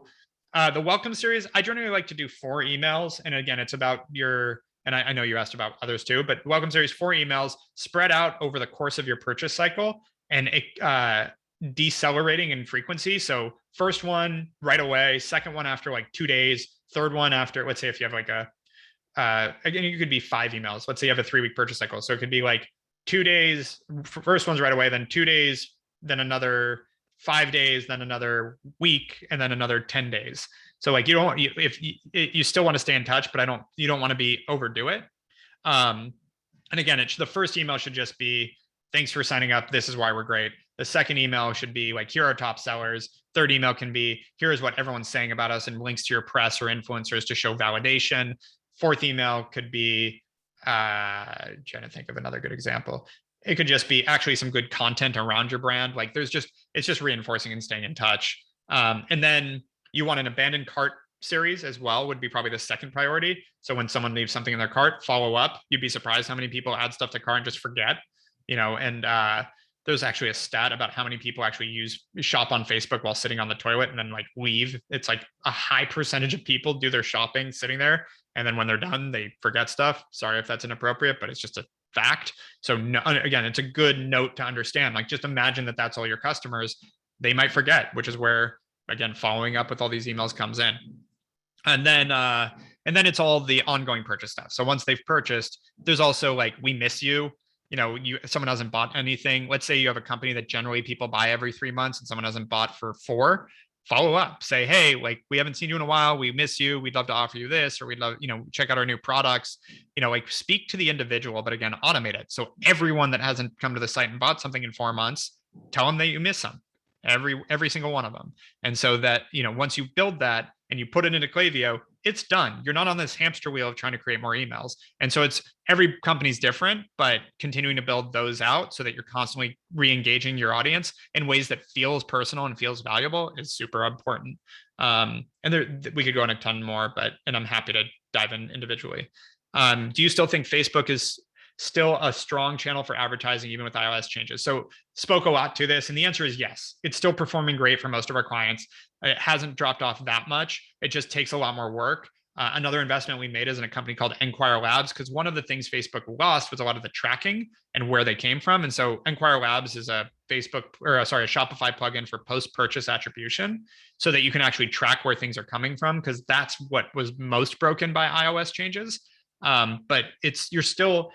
the welcome series, I generally like to do 4 emails. And again, it's about and I know you asked about others too, but welcome series, 4 emails spread out over the course of your purchase cycle, and decelerating in frequency. So first one right away, second one after like 2 days, third one after, let's say if you have like again, you could be 5 emails. Let's say you have a 3-week purchase cycle. So it could be like 2 days, first one's right away, then 2 days, then another 5 days, then another week, and then another 10 days. So like you still want to stay in touch, but you don't want to overdo it. And again, the first email should just be, thanks for signing up. This is why we're great. The second email should be like, here are top sellers. Third email can be, here's what everyone's saying about us, and links to your press or influencers to show validation. Fourth email could be, trying to think of another good example. It could just be actually some good content around your brand. Like it's just reinforcing and staying in touch. And then you want an abandoned cart series as well, would be probably the second priority. So when someone leaves something in their cart, follow up. You'd be surprised how many people add stuff to cart and just forget, and there's actually a stat about how many people actually shop on Facebook while sitting on the toilet and then like leave. It's like a high percentage of people do their shopping sitting there, and then when they're done, they forget stuff. Sorry if that's inappropriate, but it's just a fact. So no, again, it's a good note to understand. Like just imagine that that's all your customers. They might forget, which is where, again, following up with all these emails comes in. And then it's all the ongoing purchase stuff. So once they've purchased, there's also like, we miss you. Someone hasn't bought anything. Let's say you have a company that generally people buy every 3 months and someone hasn't bought for 4. Follow up, say, hey, like we haven't seen you in a while. We miss you. We'd love to offer you this, or we'd love, check out our new products, like speak to the individual, but again, automate it. So everyone that hasn't come to the site and bought something in 4 months, tell them that you miss them, every single one of them. And so that, once you build that and you put it into Klaviyo, it's done. You're not on this hamster wheel of trying to create more emails. And so every company's different, but continuing to build those out so that you're constantly re-engaging your audience in ways that feels personal and feels valuable is super important. And we could go on a ton more, and I'm happy to dive in individually. Do you still think Facebook is still a strong channel for advertising, even with iOS changes? So spoke a lot to this, and the answer is yes. It's still performing great for most of our clients. It hasn't dropped off that much. It just takes a lot more work. Another investment we made is in a company called Enquire Labs, because one of the things Facebook lost was a lot of the tracking and where they came from. And so Enquire Labs is a Shopify plugin for post-purchase attribution, so that you can actually track where things are coming from, because that's what was most broken by iOS changes. But you're still,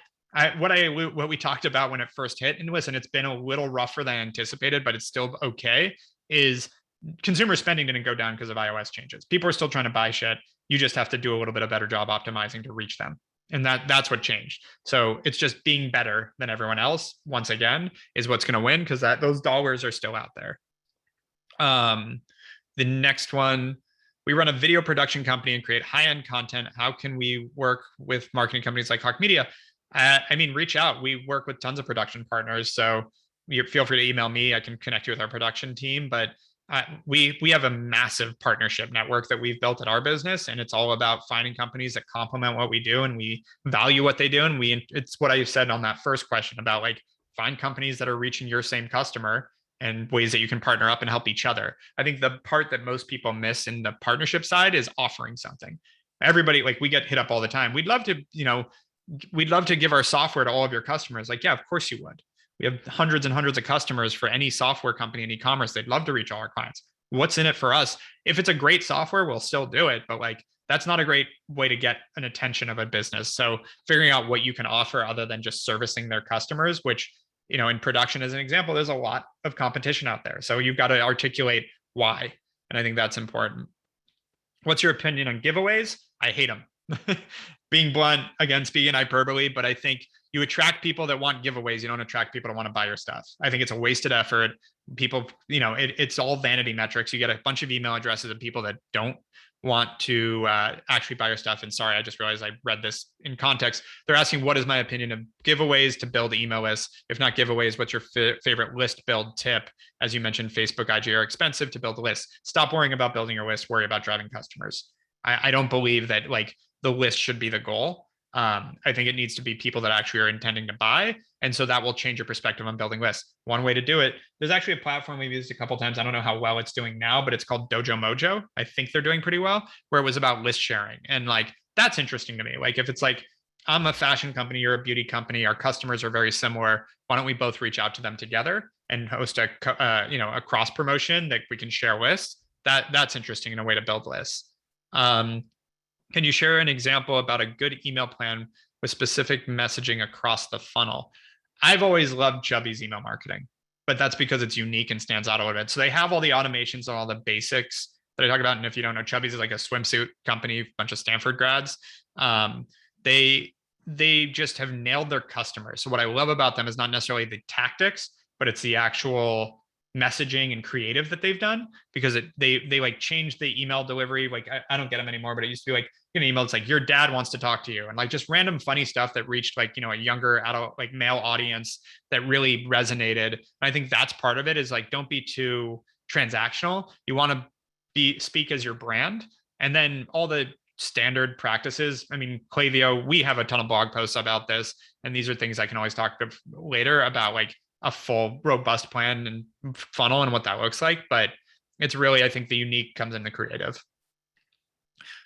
what we talked about when it first hit, and listen, it's been a little rougher than anticipated, but it's still okay, is consumer spending didn't go down because of iOS changes. People are still trying to buy shit. You just have to do a little bit of better job optimizing to reach them. And that's what changed. So it's just being better than everyone else, once again, is what's going to win, because those dollars are still out there. The next one, we run a video production company and create high-end content. How can we work with marketing companies like Hawke Media? Reach out. We work with tons of production partners. So you feel free to email me. I can connect you with our production team. But we have a massive partnership network that we've built at our business, and it's all about finding companies that complement what we do and we value what they do. And it's what I said on that first question about, like, find companies that are reaching your same customer and ways that you can partner up and help each other. I think the part that most people miss in the partnership side is offering something. Everybody, like, we get hit up all the time. We'd love to give our software to all of your customers. Like, yeah, of course you would. We have hundreds and hundreds of customers for any software company in e-commerce. They'd love to reach all our clients. What's in it for us? If it's a great software, we'll still do it. But like, that's not a great way to get an attention of a business. So figuring out what you can offer other than just servicing their customers, which, in production as an example, there's a lot of competition out there. So you've got to articulate why. And I think that's important. What's your opinion on giveaways? I hate them. Being blunt, again, speaking hyperbole, but I think you attract people that want giveaways. You don't attract people that want to buy your stuff. I think it's a wasted effort. People, it's all vanity metrics. You get a bunch of email addresses of people that don't want to actually buy your stuff. And sorry, I just realized I read this in context. They're asking, what is my opinion of giveaways to build email lists? If not giveaways, what's your favorite list build tip? As you mentioned, Facebook, IG are expensive to build a list. Stop worrying about building your list. Worry about driving customers. I don't believe that the list should be the goal. I think it needs to be people that actually are intending to buy. And so that will change your perspective on building lists. One way to do it, there's actually a platform we've used a couple of times. I don't know how well it's doing now, but it's called Dojo Mojo. I think they're doing pretty well, where it was about list sharing. And like, that's interesting to me. Like, if it's like, I'm a fashion company, you're a beauty company, our customers are very similar. Why don't we both reach out to them together and host a cross promotion that we can share lists? That's interesting in a way to build lists. Can you share an example about a good email plan with specific messaging across the funnel? I've always loved Chubby's email marketing, but that's because it's unique and stands out a little bit. So they have all the automations and all the basics that I talk about. And if you don't know, Chubby's is like a swimsuit company, bunch of Stanford grads. They just have nailed their customers. So what I love about them is not necessarily the tactics, but it's the actual messaging and creative that they've done, because they like changed the email delivery. Like, I don't get them anymore, but it used to be like, an email, it's like, your dad wants to talk to you, and like just random funny stuff that reached like, a younger adult, like male audience that really resonated. And I think that's part of it, is like, don't be too transactional. You want to speak as your brand. And then all the standard practices. Klaviyo, we have a ton of blog posts about this, and these are things I can always talk to later about, like a full robust plan and funnel and what that looks like. But it's really, I think the unique comes in the creative.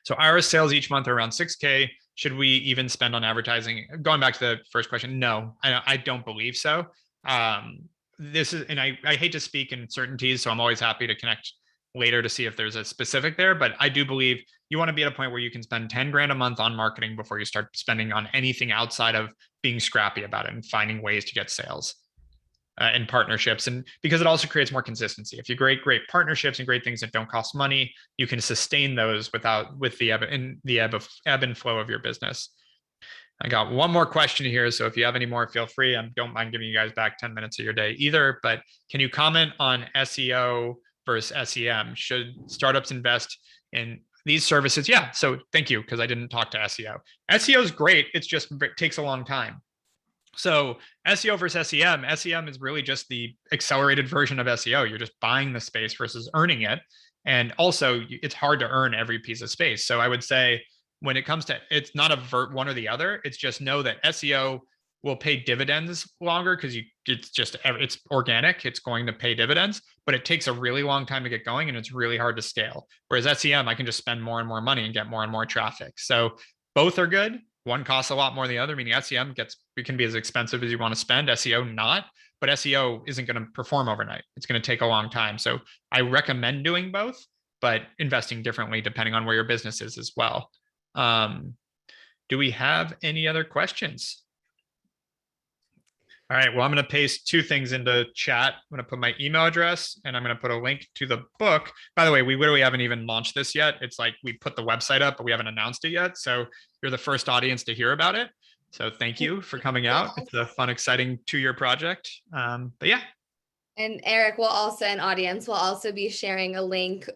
So our sales each month are around 6K. Should we even spend on advertising? Going back to the first question, no, I don't believe so. This is, and I hate to speak in certainties, so I'm always happy to connect later to see if there's a specific there, but I do believe you want to be at a point where you can spend 10 grand a month on marketing before you start spending on anything outside of being scrappy about it and finding ways to get sales. And partnerships, and because it also creates more consistency. If you create great partnerships and great things that don't cost money, you can sustain those with the ebb and flow of your business. I got one more question here, so if you have any more, feel free. I don't mind giving you guys back 10 minutes of your day either. But can you comment on SEO versus SEM? Should startups invest in these services? Yeah. So thank you, because I didn't talk to SEO. SEO is great. It takes a long time. So SEO versus SEM, SEM is really just the accelerated version of SEO. You're just buying the space versus earning it. And also it's hard to earn every piece of space. So I would say when it comes to, it's not one or the other, it's just know that SEO will pay dividends longer because it's organic, it's going to pay dividends, but it takes a really long time to get going and it's really hard to scale. Whereas SEM, I can just spend more and more money and get more and more traffic. So both are good. One costs a lot more than the other, meaning SEM can be as expensive as you want to spend, SEO not, but SEO isn't going to perform overnight. It's going to take a long time. So I recommend doing both, but investing differently depending on where your business is as well. Do we have any other questions? All right, well, I'm going to paste two things into chat. I'm going to put my email address and I'm going to put a link to the book. By the way, we literally haven't even launched this yet. It's like we put the website up, but we haven't announced it yet. So you're the first audience to hear about it. So thank you for coming out. It's a fun, exciting 2-year project. But yeah. And Eric will also, an audience will also be sharing a link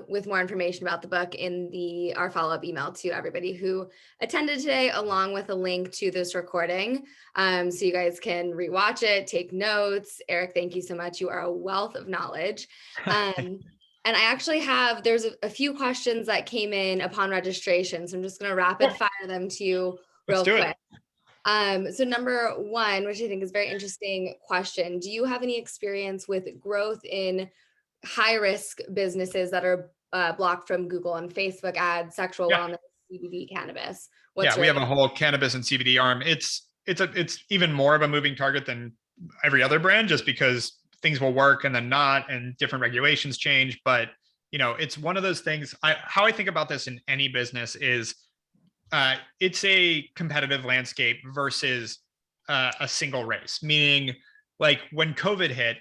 with more information about the book in our follow-up email to everybody who attended today, along with a link to this recording. So you guys can rewatch it, take notes. Eric, thank you so much. You are a wealth of knowledge. And I actually there's a few questions that came in upon registration. So I'm just going to rapid fire them to you real quick. So number one, which I think is a very interesting question, do you have any experience with growth in high risk businesses that are blocked from Google and Facebook ads, sexual wellness, CBD, cannabis? We have a whole cannabis and CBD arm. It's even more of a moving target than every other brand, just because things will work and then not, and different regulations change. But it's one of those things. How I think about this in any business is, it's a competitive landscape versus a single race. Meaning, like when COVID hit,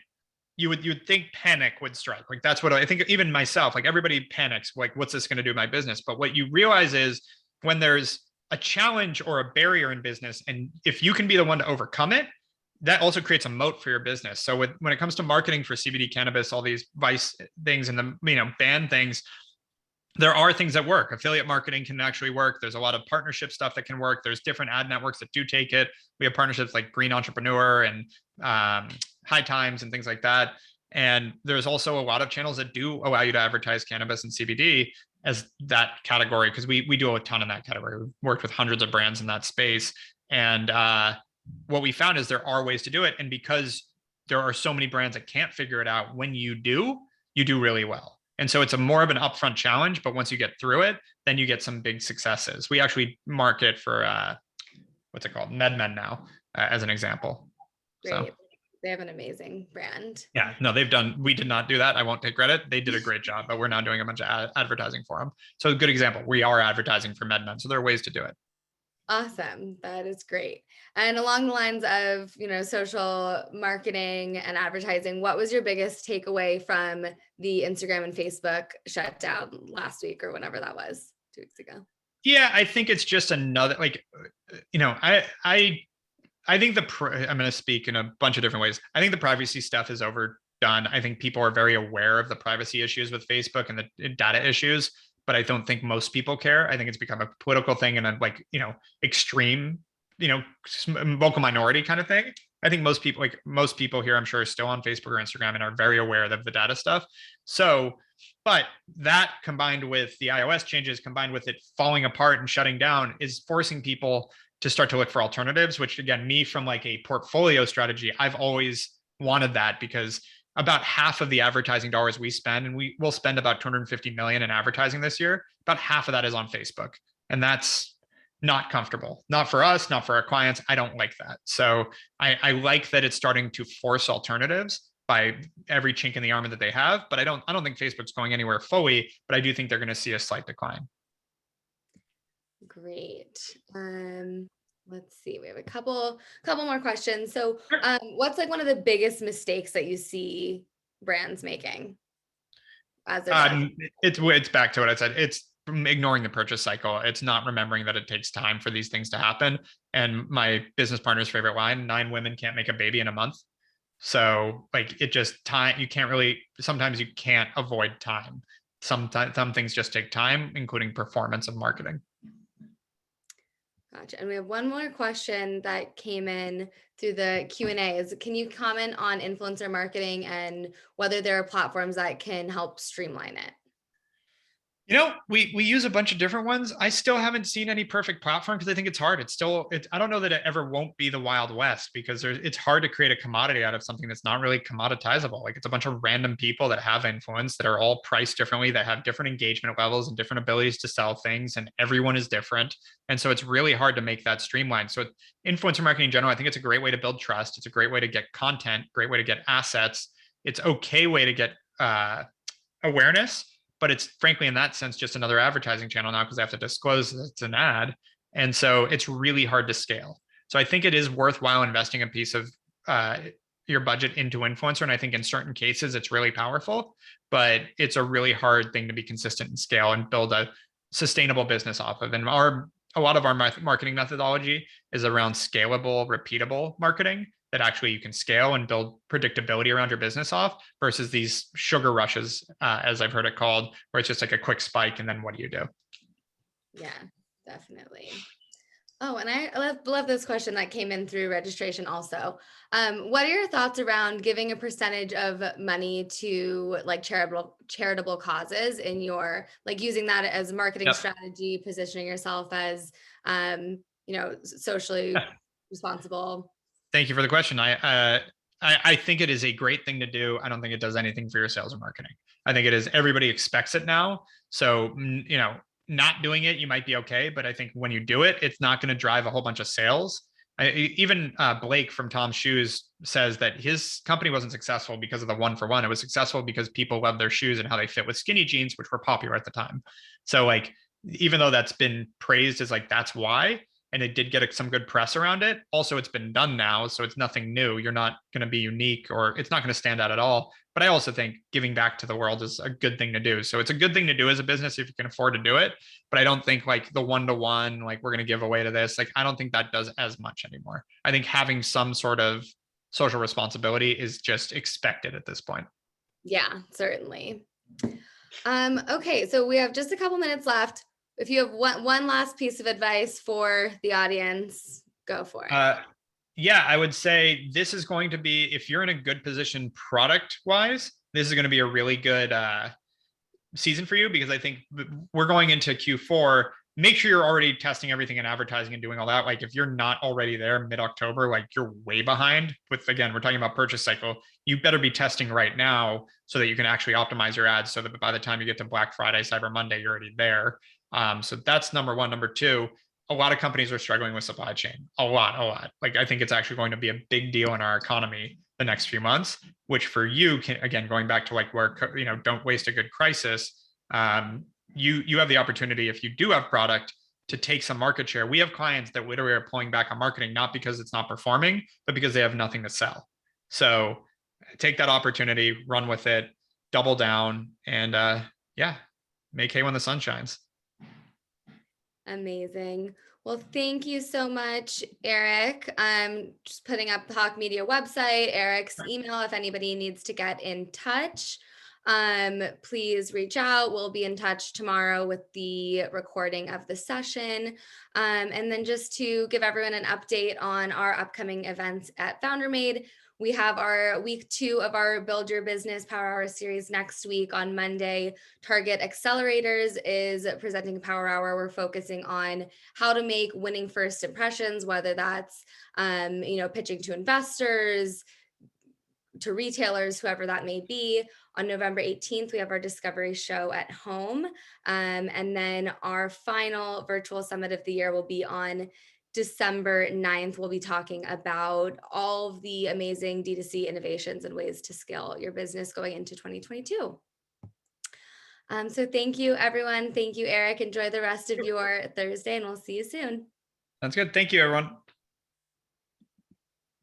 you would think panic would strike. Like that's what I think. Even myself, like everybody panics. Like, what's this going to do to my business? But what you realize is when there's a challenge or a barrier in business, and if you can be the one to overcome it, that also creates a moat for your business. So when it comes to marketing for CBD, cannabis, all these vice things and the ban things, there are things that work. Affiliate marketing can actually work. There's a lot of partnership stuff that can work. There's different ad networks that do take it. We have partnerships like Green Entrepreneur and High Times and things like that. And there's also a lot of channels that do allow you to advertise cannabis and CBD as that category, because we do a ton in that category. We've worked with hundreds of brands in that space. And what we found is there are ways to do it. And because there are so many brands that can't figure it out, when you do really well. And so it's a more of an upfront challenge, but once you get through it, then you get some big successes. We actually market for what's it called? MedMen now, as an example. Great. So they have an amazing brand. Yeah, no, we did not do that. I won't take credit. They did a great job, but we're now doing a bunch of advertising for them. So a good example, we are advertising for MedMen. So there are ways to do it. Awesome. That is great. And along the lines of, social marketing and advertising, what was your biggest takeaway from the Instagram and Facebook shutdown last week or whenever that was, 2 weeks ago? Yeah, I think it's just another, I think I'm going to speak in a bunch of different ways. I think the privacy stuff is overdone. I think people are very aware of the privacy issues with Facebook and the data issues, but I don't think most people care. I think it's become a political thing and a extreme, vocal minority kind of thing. I think most people here, I'm sure, are still on Facebook or Instagram and are very aware of the data stuff. So, but that combined with the iOS changes, combined with it falling apart and shutting down, is forcing people to start to look for alternatives, which again, me from like a portfolio strategy, I've always wanted that, because about half of the advertising dollars we spend, and we will spend about 250 million in advertising this year, about half of that is on Facebook. And that's not comfortable, not for us, not for our clients. I don't like that. So I like that it's starting to force alternatives by every chink in the armor that they have, but I don't think Facebook's going anywhere fully, but I do think they're going to see a slight decline. Great. Let's see. We have a couple more questions. So, what's like one of the biggest mistakes that you see brands making? It's back to what I said. It's ignoring the purchase cycle. It's not remembering that it takes time for these things to happen. And my business partner's favorite line: 9 women can't make a baby in a month. So time, sometimes you can't avoid time. Some things just take time, including performance of marketing. Gotcha. And we have one more question that came in through the Q&A. Can you comment on influencer marketing and whether there are platforms that can help streamline it? We use a bunch of different ones. I still haven't seen any perfect platform because I think it's hard. I don't know that it ever won't be the Wild West because it's hard to create a commodity out of something that's not really commoditizable. Like it's a bunch of random people that have influence that are all priced differently, that have different engagement levels and different abilities to sell things, and everyone is different. And so it's really hard to make that streamlined. So influencer marketing in general, I think it's a great way to build trust. It's a great way to get content, great way to get assets. It's okay way to get awareness, but it's frankly in that sense just another advertising channel now because I have to disclose that it's an ad. And so it's really hard to scale. So I think it is worthwhile investing a piece of your budget into influencer. And I think in certain cases it's really powerful, but it's a really hard thing to be consistent and scale and build a sustainable business off of. And a lot of our marketing methodology is around scalable, repeatable marketing that actually you can scale and build predictability around your business off versus these sugar rushes, as I've heard it called, where it's just like a quick spike and then what do you do? Yeah, definitely. Oh, and I love this question that came in through registration also. What are your thoughts around giving a percentage of money to like charitable causes in your, like using that as marketing strategy, positioning yourself as, socially responsible? Thank you for the question. I think it is a great thing to do. I don't think it does anything for your sales or marketing. I think it is, everybody expects it now. So, not doing it, you might be okay. But I think when you do it, it's not going to drive a whole bunch of sales. Even Blake from Tom's Shoes says that his company wasn't successful because of the 1-for-1. It was successful because people loved their shoes and how they fit with skinny jeans, which were popular at the time. So like, even though that's been praised as like, that's why, and it did get some good press around it. Also, it's been done now, so it's nothing new. You're not going to be unique, or it's not going to stand out at all. But I also think giving back to the world is a good thing to do. So it's a good thing to do as a business if you can afford to do it. But I don't think like the 1-to-1, like we're going to give away to this, like I don't think that does as much anymore. I think having some sort of social responsibility is just expected at this point. Yeah, certainly. Okay, so we have just a couple minutes left. If you have one last piece of advice for the audience, go for it. Yeah, I would say this is going to be, if you're in a good position product wise, this is going to be a really good season for you, because I think we're going into Q4. Make sure you're already testing everything and advertising and doing all that. Like if you're not already there mid-October, like you're way behind with, again, we're talking about purchase cycle. You better be testing right now so that you can actually optimize your ads so that by the time you get to Black Friday, Cyber Monday, you're already there. So that's number one. Number two, a lot of companies are struggling with supply chain. A lot. Like I think it's actually going to be a big deal in our economy the next few months, which for you can, again, going back to like where, don't waste a good crisis. You have the opportunity, if you do have product, to take some market share. We have clients that literally are pulling back on marketing, not because it's not performing, but because they have nothing to sell. So take that opportunity, run with it, double down, and make hay when the sun shines. Amazing. Well, thank you so much, Eric. I'm just putting up the Hawke Media website, Eric's email, if anybody needs to get in touch. Please reach out. We'll be in touch tomorrow with the recording of the session. And then just to give everyone an update on our upcoming events at FounderMade, we have our week 2 of our Build Your Business Power Hour series next week on Monday. Target Accelerators is presenting Power Hour. We're focusing on how to make winning first impressions, whether that's, pitching to investors, to retailers, whoever that may be. On November 18th, we have our Discovery Show at home. And then our final virtual summit of the year will be on December 9th. We'll be talking about all of the amazing D2C innovations and ways to scale your business going into 2022. So thank you, everyone. Thank you, Eric. Enjoy the rest of your Thursday, and we'll see you soon. Sounds good. Thank you, everyone.